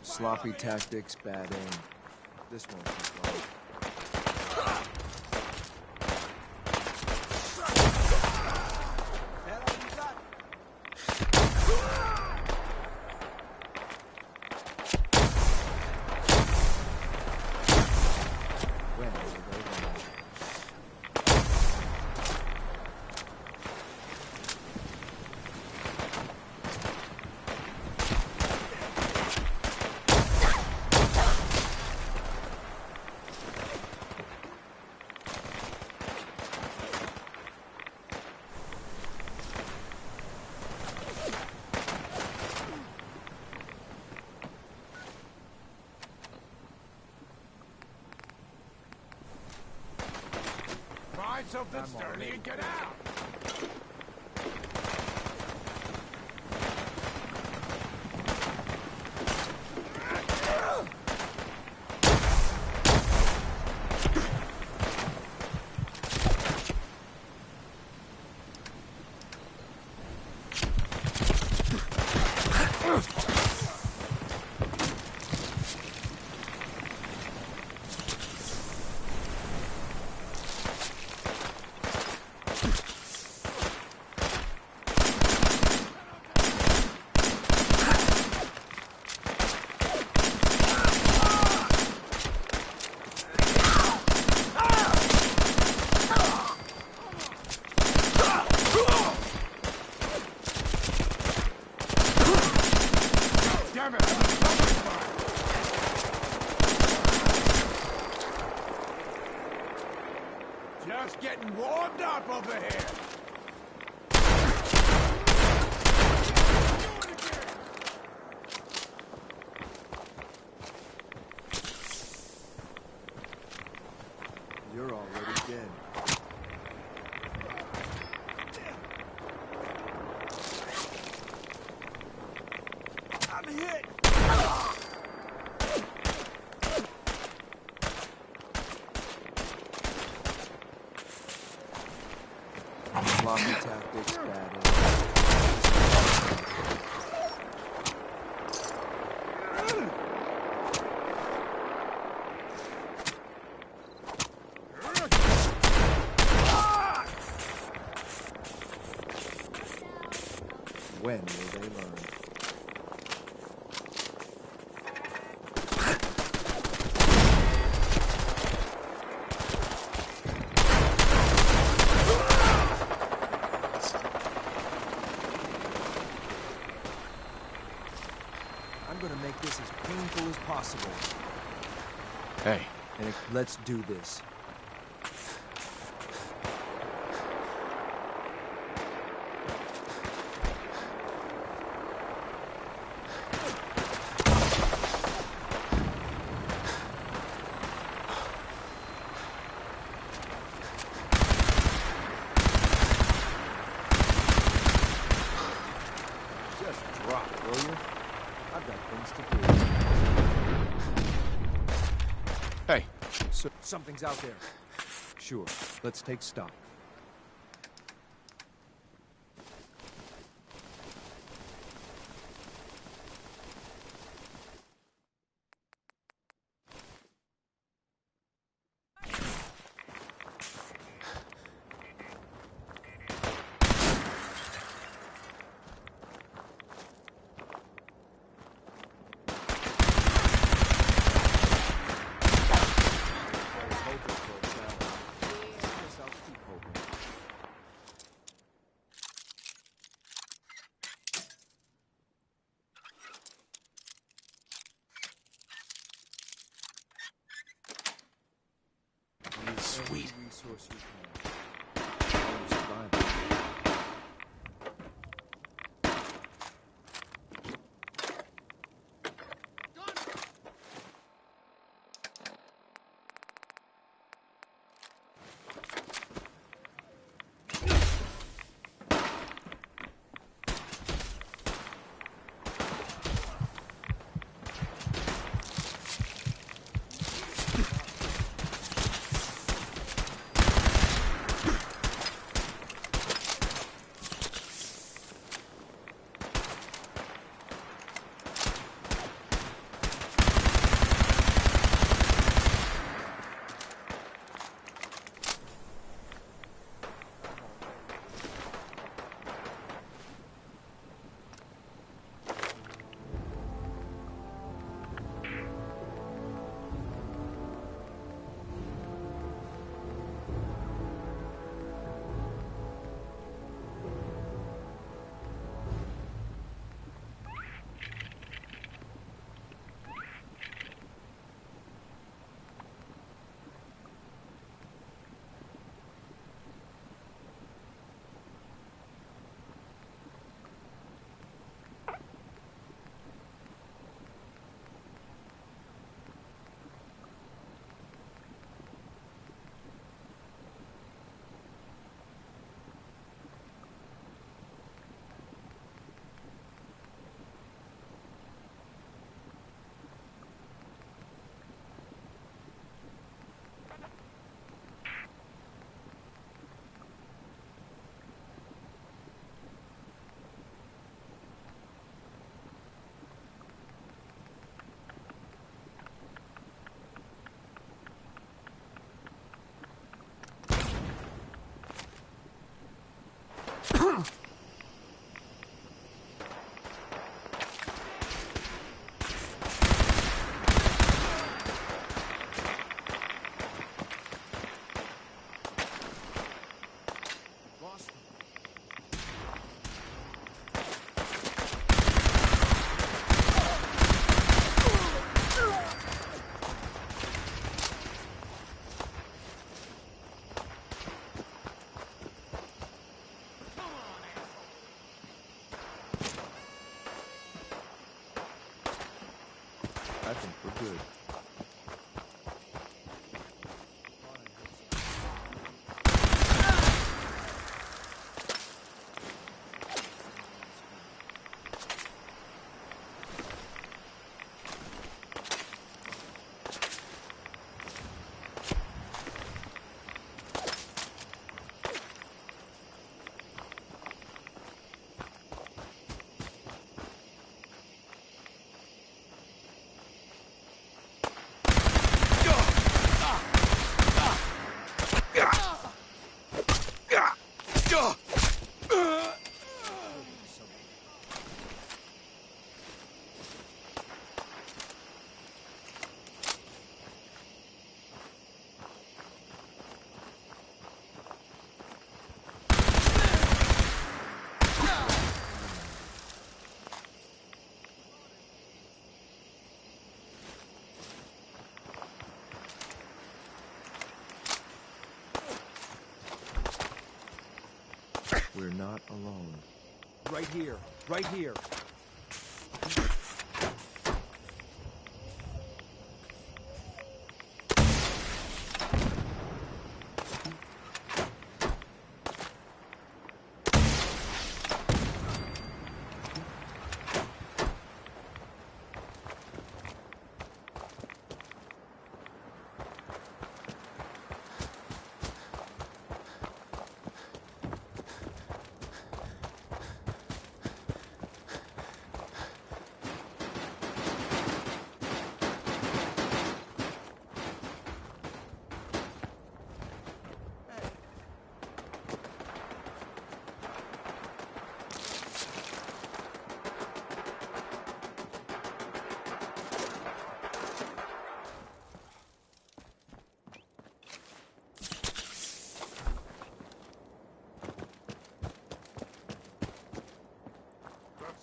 J: Sloppy tactics, bad aim. This won't take long.
P: Something sturdy and get out! Just getting warmed up over here.
J: You're already dead. Sloppy tactics, bad aim. When will they learn? I'm gonna make this as painful as possible.
H: Hey.
J: And let's do this.
H: Hey.
J: So, something's out there. Sure, let's take stock.
H: Sweet.
J: We're not alone.
L: Right here. Right here.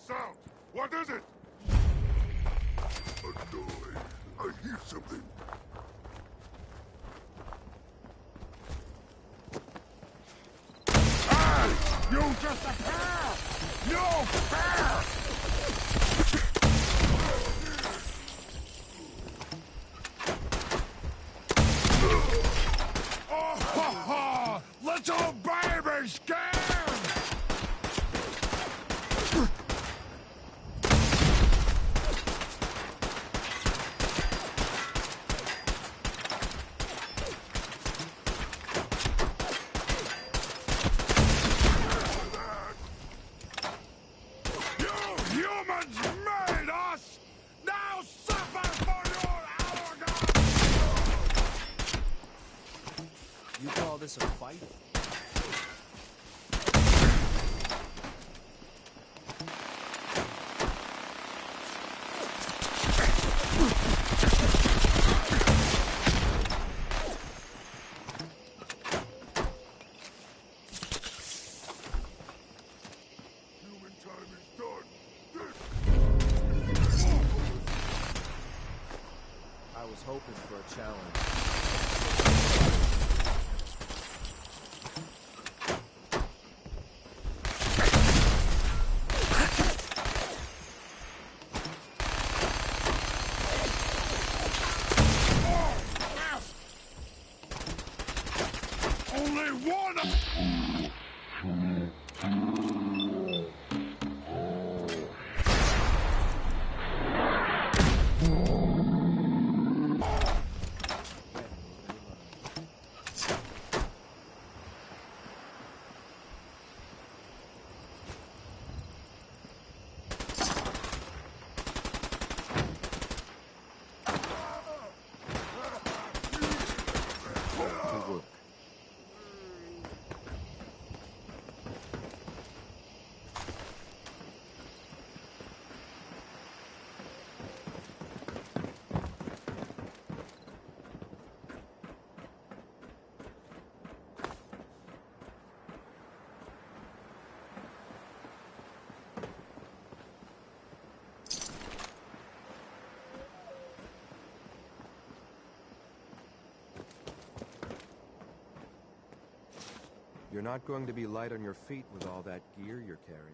Q: Sound! What is it? A noise. I hear something. Hey! You just a pair! No fair! Oh, ha, ha! Little baby scared!
L: You call this a fight?
Q: Human time is done.
L: I was hoping for a challenge.
Q: Only one!
J: You're not going to be light on your feet with all that gear you're carrying.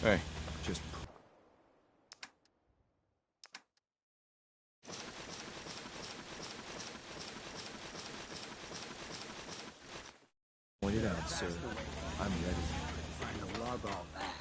H: Hey.
J: Just point it out, sir. I'm ready.
S: Find a log all that.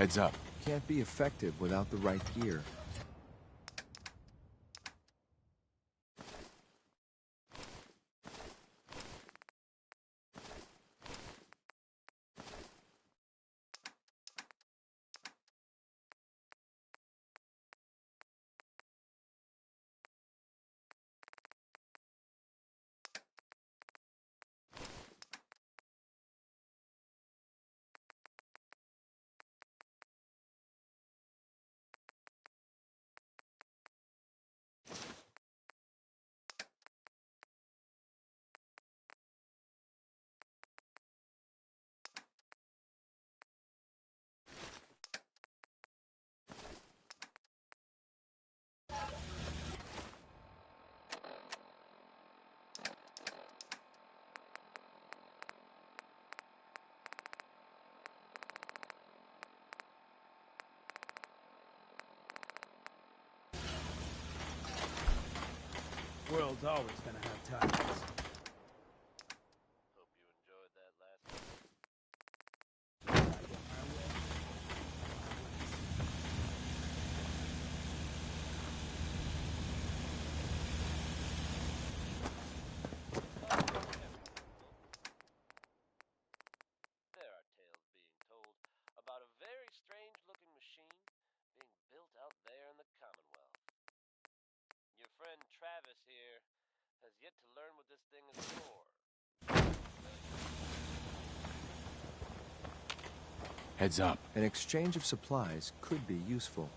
H: Heads up.
J: Can't be effective without the right gear.
P: World's always gonna have tyrants.
B: Travis here has yet to learn what this thing is for.
H: Heads up.
J: An exchange of supplies could be useful.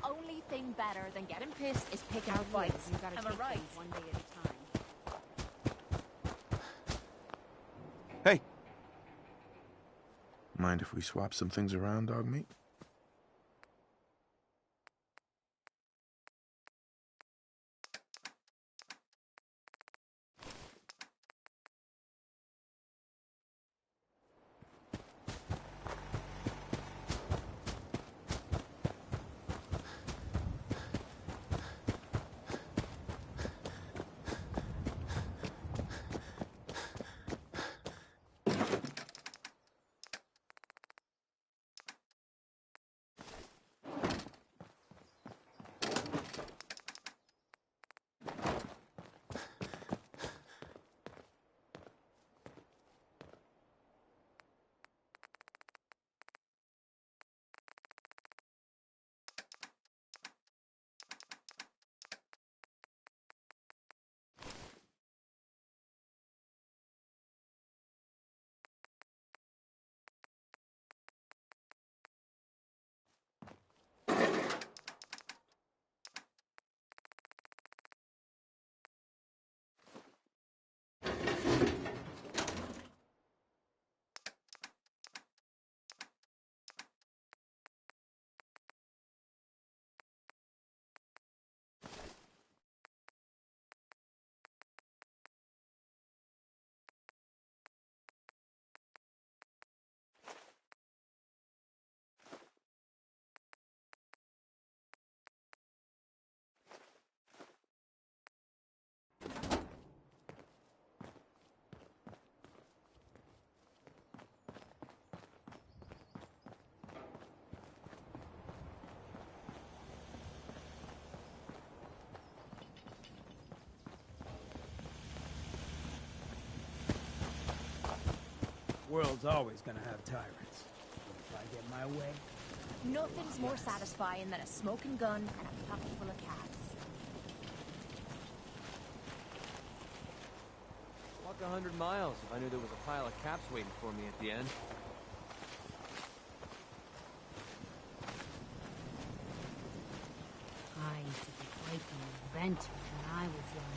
K: Only thing better than getting pissed is picking fights. You gotta take things one day at a time.
H: Hey! Mind if we swap some things around, dog meat?
E: World's always gonna have tyrants. But if I get my way...
K: Nothing's more satisfying than a smoking gun and a pocket full of cats.
L: Walk 100 miles if I knew there was a pile of caps waiting for me at the end.
I: I used to be quite the inventor when I was young.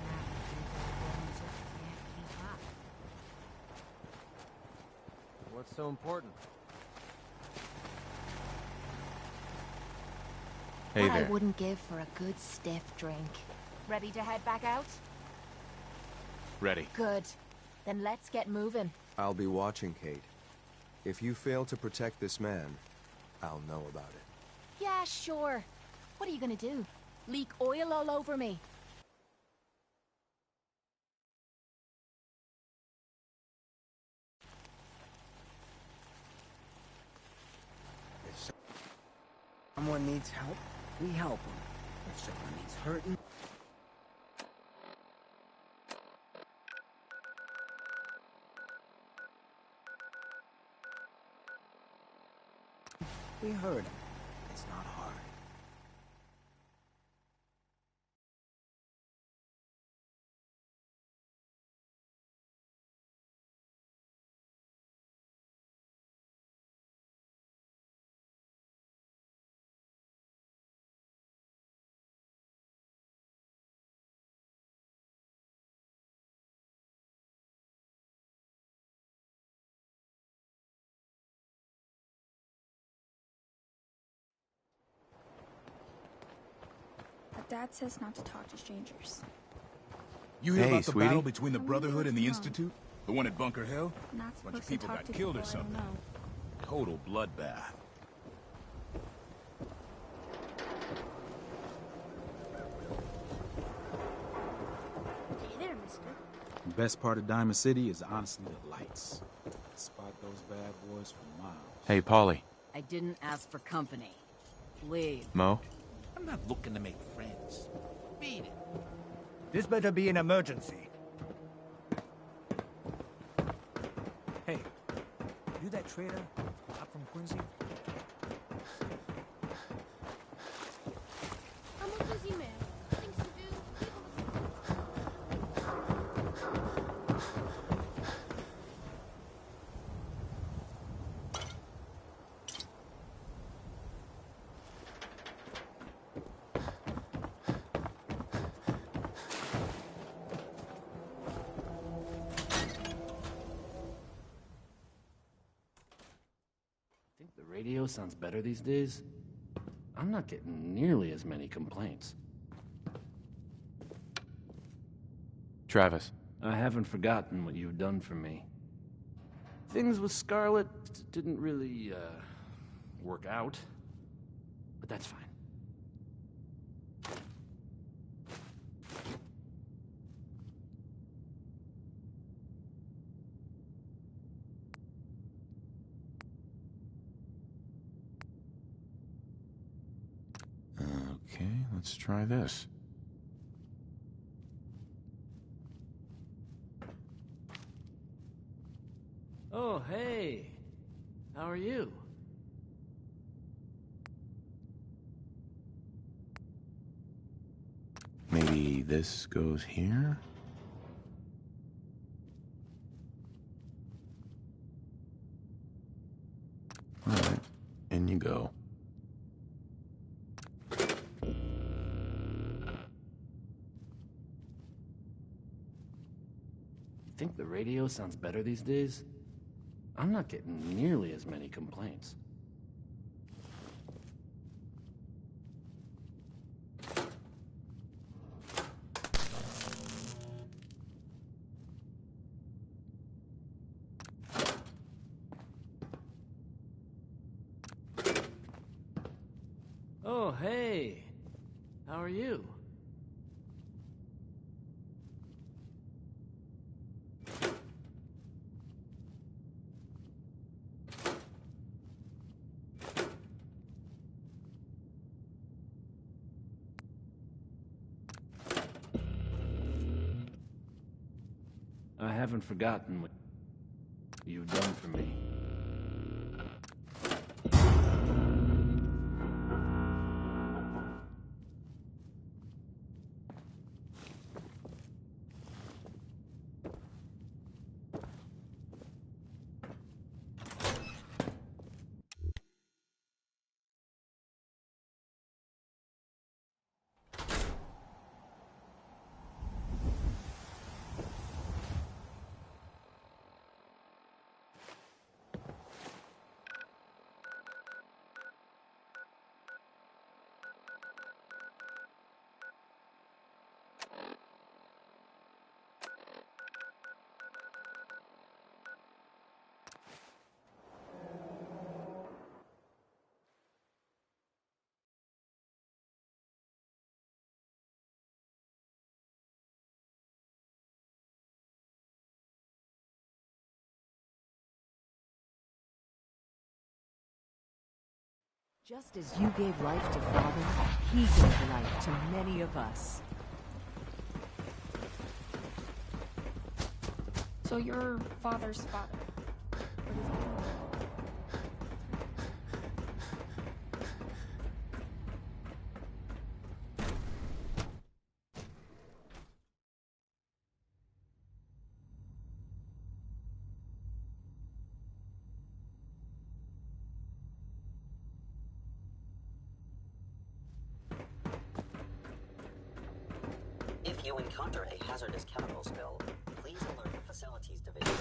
I: Now I think everyone just can't keep up.
L: What's so important?
H: Hey
K: what
H: there.
K: I wouldn't give for a good stiff drink. Ready to head back out?
H: Ready.
K: Good. Then let's get moving.
J: I'll be watching, Kate. If you fail to protect this man, I'll know about it.
K: Yeah, sure. What are you gonna do? Leak oil all over me?
E: If someone needs help, we help them. If someone needs hurting... we hurt him. It's not hard.
X: Dad says not to talk to strangers.
N: You hear
H: Hey,
N: about the
H: sweetie.
N: battle between the Brotherhood and the Institute? The one at Bunker Hill?
X: Not
N: Bunch of
X: supposed to
N: people
X: talk
N: got
X: to
N: killed or
X: people I don't
N: something.
X: know.
N: Total bloodbath.
X: Hey there, mister.
V: The best part of Diamond City is honestly the lights. Spot those bad boys for miles.
H: Hey, Paulie.
I: I didn't ask for company. Leave.
H: Mo?
P: I'm not looking to make friends. Beat it.
E: This better be an emergency. Hey, you that trader up from Quincy?
X: I'm a busy man. Things to do.
Y: Think the radio sounds better these days? I'm not getting nearly as many complaints.
H: Travis.
Y: I haven't forgotten what you've done for me. Things with Scarlet didn't really, work out. But that's fine.
H: Okay, let's try this.
Y: Oh, hey. How are you?
H: Maybe this goes here? Alright, in you go.
Y: Think the radio sounds better these days? I'm not getting nearly as many complaints. Oh, hey. How are you? I haven't forgotten what... you've done for me.
A: Just as you gave life to Father, he gave life to many of us.
D: So you're Father's father.
G: If you encounter a hazardous chemical spill, please alert the Facilities Division.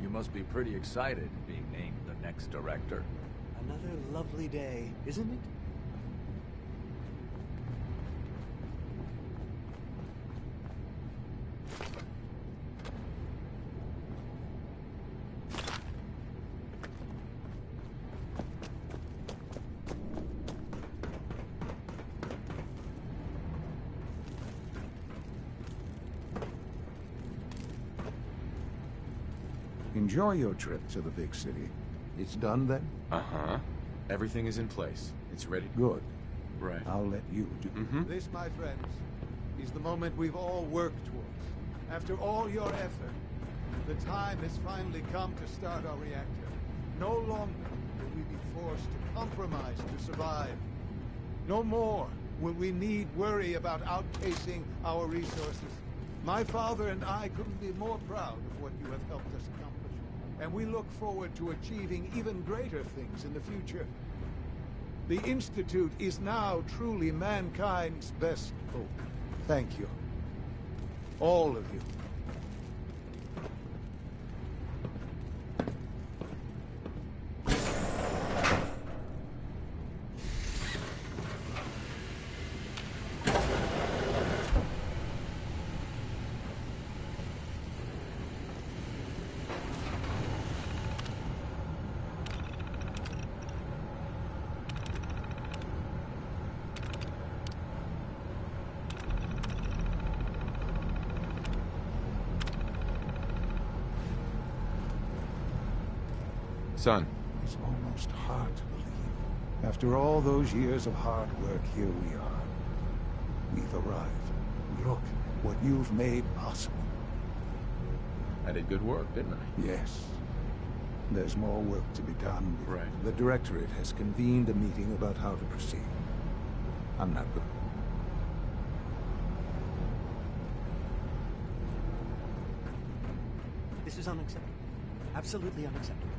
O: You must be pretty excited being named the next director.
U: Another lovely day, isn't it?
F: Enjoy your trip to the big city. It's done then?
H: Uh-huh. Everything is in place. It's ready.
F: Good.
H: Right.
F: I'll let you do
Z: This, my friends, is the moment we've all worked towards. After all your effort, the time has finally come to start our reactor. No longer will we be forced to compromise to survive. No more will we need worry about outpacing our resources. My father and I couldn't be more proud of what you have helped us accomplish. And we look forward to achieving even greater things in the future. The Institute is now truly mankind's best hope. Thank you. All of you.
H: Son.
F: It's almost hard to believe.
Z: After all those years of hard work, here we are. We've arrived. Look what you've made possible.
H: I did good work, didn't I?
Z: Yes. There's more work to be done.
H: Right.
Z: The Directorate has convened a meeting about how to proceed. I'm not going.
U: This is unacceptable. Absolutely unacceptable.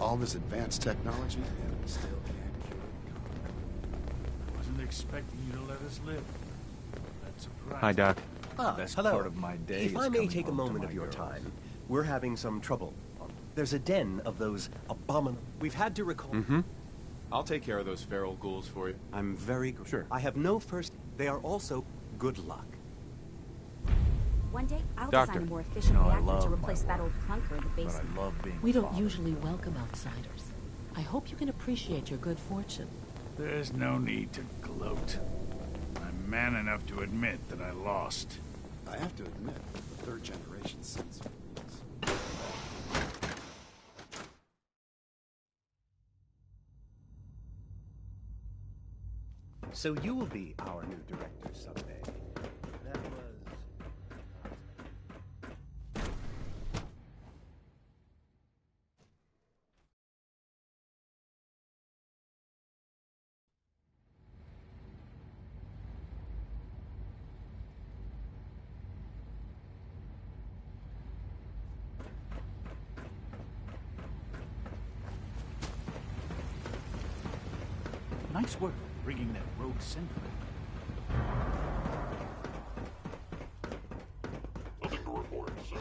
F: All this advanced technology, and we still can't cure it.
P: Wasn't expecting you to let us live. That's surprising.
Y: Hi, Doc.
O: Best
U: hello.
O: part of my day
U: If
O: is
U: I may
O: coming
U: take a
O: home to
U: moment
O: my
U: of your
O: girls.
U: time, we're having some trouble. There's a den of those abominable... We've had to recall...
H: Mm-hmm. I'll take care of those feral ghouls for you.
U: I'm very good.
H: Sure.
U: I have no first... They are also good luck.
I: One day, I'll
H: Doctor.
I: design a more efficient
O: You know, I
I: reactor
O: love
I: to
O: my
I: replace that
O: work,
I: old clunker in the
O: But
I: basement.
O: I love being
A: We
O: a
A: don't
O: father.
A: usually welcome outsiders. I hope you can appreciate your good fortune.
P: There's no need to gloat. I'm man enough to admit that I lost.
F: I have to admit, the third generation sense.
U: So you will be our new director someday. That was...
P: Nice work bringing that rogue synth.
C: Nothing to report, sir.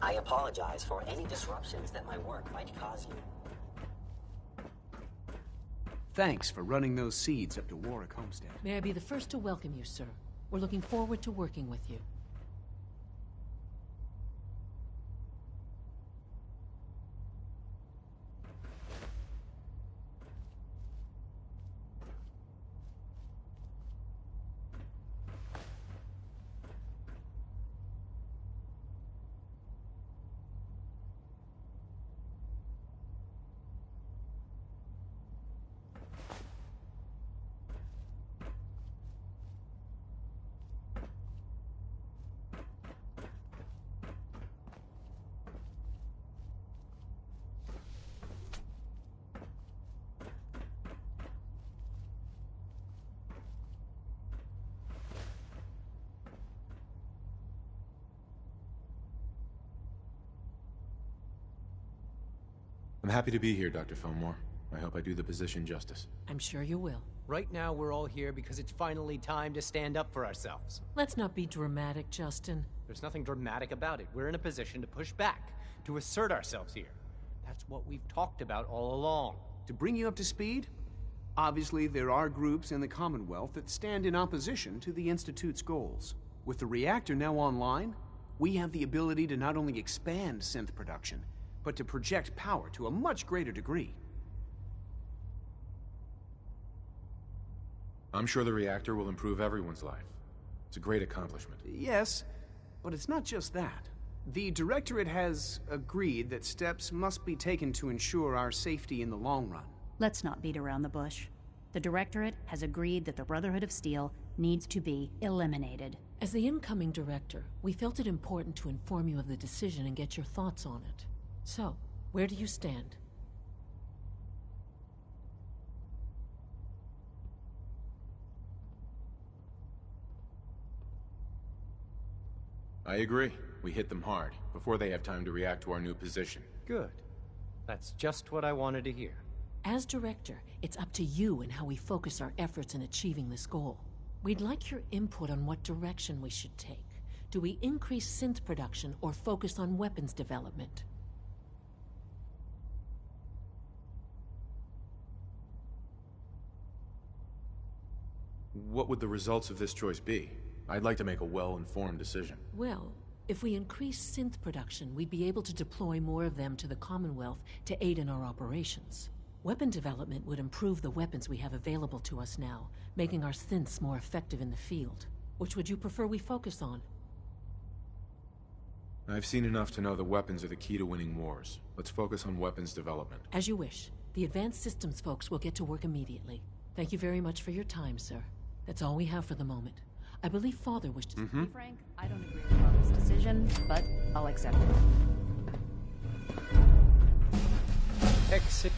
G: I apologize for any disruptions that my work might cause you.
S: Thanks for running those seeds up to Warwick Homestead.
A: May I be the first to welcome you, sir. We're looking forward to working with you.
H: I'm happy to be here, Dr. Fillmore. I hope I do the position justice.
A: I'm sure you will.
M: Right now, we're all here because it's finally time to stand up for ourselves.
A: Let's not be dramatic, Justin.
M: There's nothing dramatic about it. We're in a position to push back, to assert ourselves here. That's what we've talked about all along.
S: To bring you up to speed, obviously there are groups in the Commonwealth that stand in opposition to the Institute's goals. With the reactor now online, we have the ability to not only expand synth production, but to project power to a much greater degree.
H: I'm sure the reactor will improve everyone's life. It's a great accomplishment.
S: Yes, but it's not just that. The Directorate has agreed that steps must be taken to ensure our safety in the long run.
I: Let's not beat around the bush. The Directorate has agreed that the Brotherhood of Steel needs to be eliminated.
A: As the incoming director, we felt it important to inform you of the decision and get your thoughts on it. So, where do you stand?
H: I agree. We hit them hard, before they have time to react to our new position.
M: Good. That's just what I wanted to hear.
A: As director, it's up to you and how we focus our efforts in achieving this goal. We'd like your input on what direction we should take. Do we increase synth production or focus on weapons development?
H: What would the results of this choice be? I'd like to make a well-informed decision.
A: Well, if we increase synth production, we'd be able to deploy more of them to the Commonwealth to aid in our operations. Weapon development would improve the weapons we have available to us now, making our synths more effective in the field. Which would you prefer we focus on?
H: I've seen enough to know the weapons are the key to winning wars. Let's focus on weapons development.
A: As you wish. The advanced systems folks will get to work immediately. Thank you very much for your time, sir. That's all we have for the moment. I believe Father wished to...
K: Frank, I don't agree with Father's decision, but I'll accept it.
M: Exit.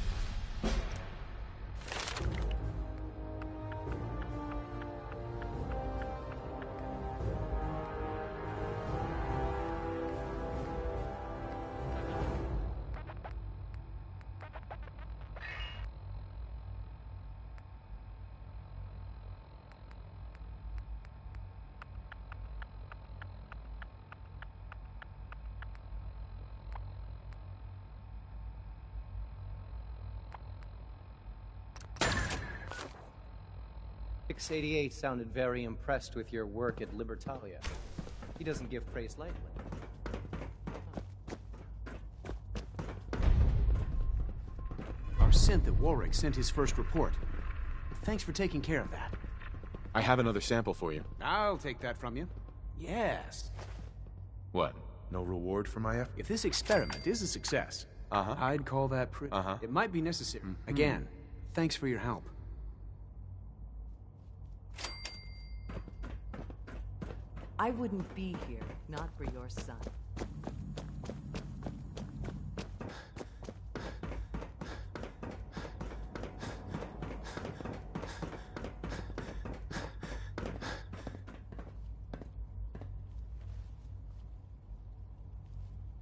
M: X88 sounded very impressed with your work at Libertalia. He doesn't give praise lightly.
S: Our synth at Warwick sent his first report. Thanks for taking care of that.
H: I have another sample for you.
S: I'll take that from you. Yes.
H: What? No reward for my effort?
S: If this experiment is a success, I'd call that It might be necessary. Again, thanks for your help.
B: I wouldn't be here, not for your son.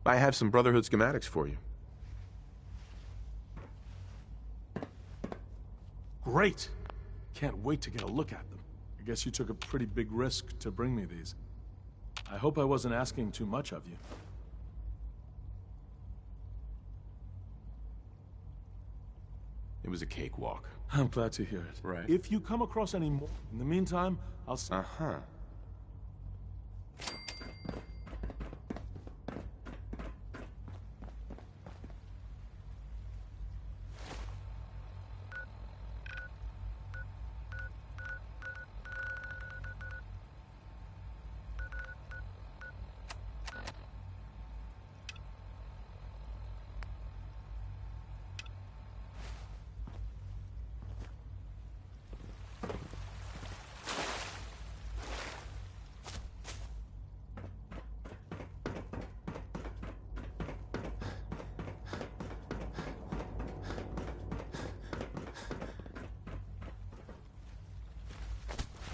H: I have some Brotherhood schematics for you.
L: Great! Can't wait to get a look at them. I guess you took a pretty big risk to bring me these. I hope I wasn't asking too much of you.
H: It was a cakewalk.
L: I'm glad to hear it.
H: Right.
L: If you come across any more, in the meantime, I'll...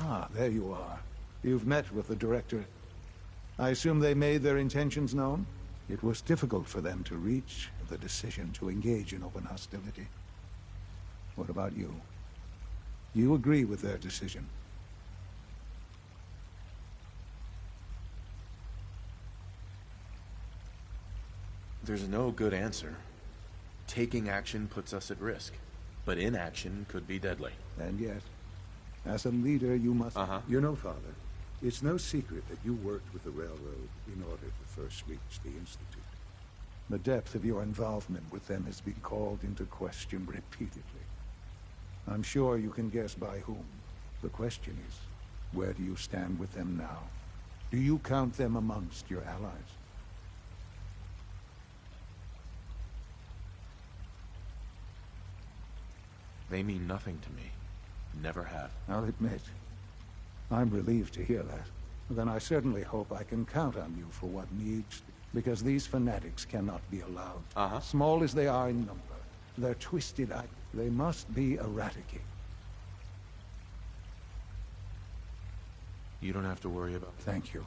Z: Ah, there you are. You've met with the director. I assume they made their intentions known? It was difficult for them to reach the decision to engage in open hostility. What about you? You agree with their decision?
H: There's no good answer. Taking action puts us at risk, but inaction could be deadly.
Z: And yet, as a leader, you must... You know, Father, it's no secret that you worked with the Railroad in order to first reach the Institute. The depth of your involvement with them has been called into question repeatedly. I'm sure you can guess by whom. The question is, where do you stand with them now? Do you count them amongst your allies?
H: They mean nothing to me. Never have.
Z: I'll admit, I'm relieved to hear that. Then I certainly hope I can count on you for what needs, because these fanatics cannot be allowed. Small as they are in number, their twisted act, they must be eradicated.
H: You don't have to worry about...
Z: Thank you.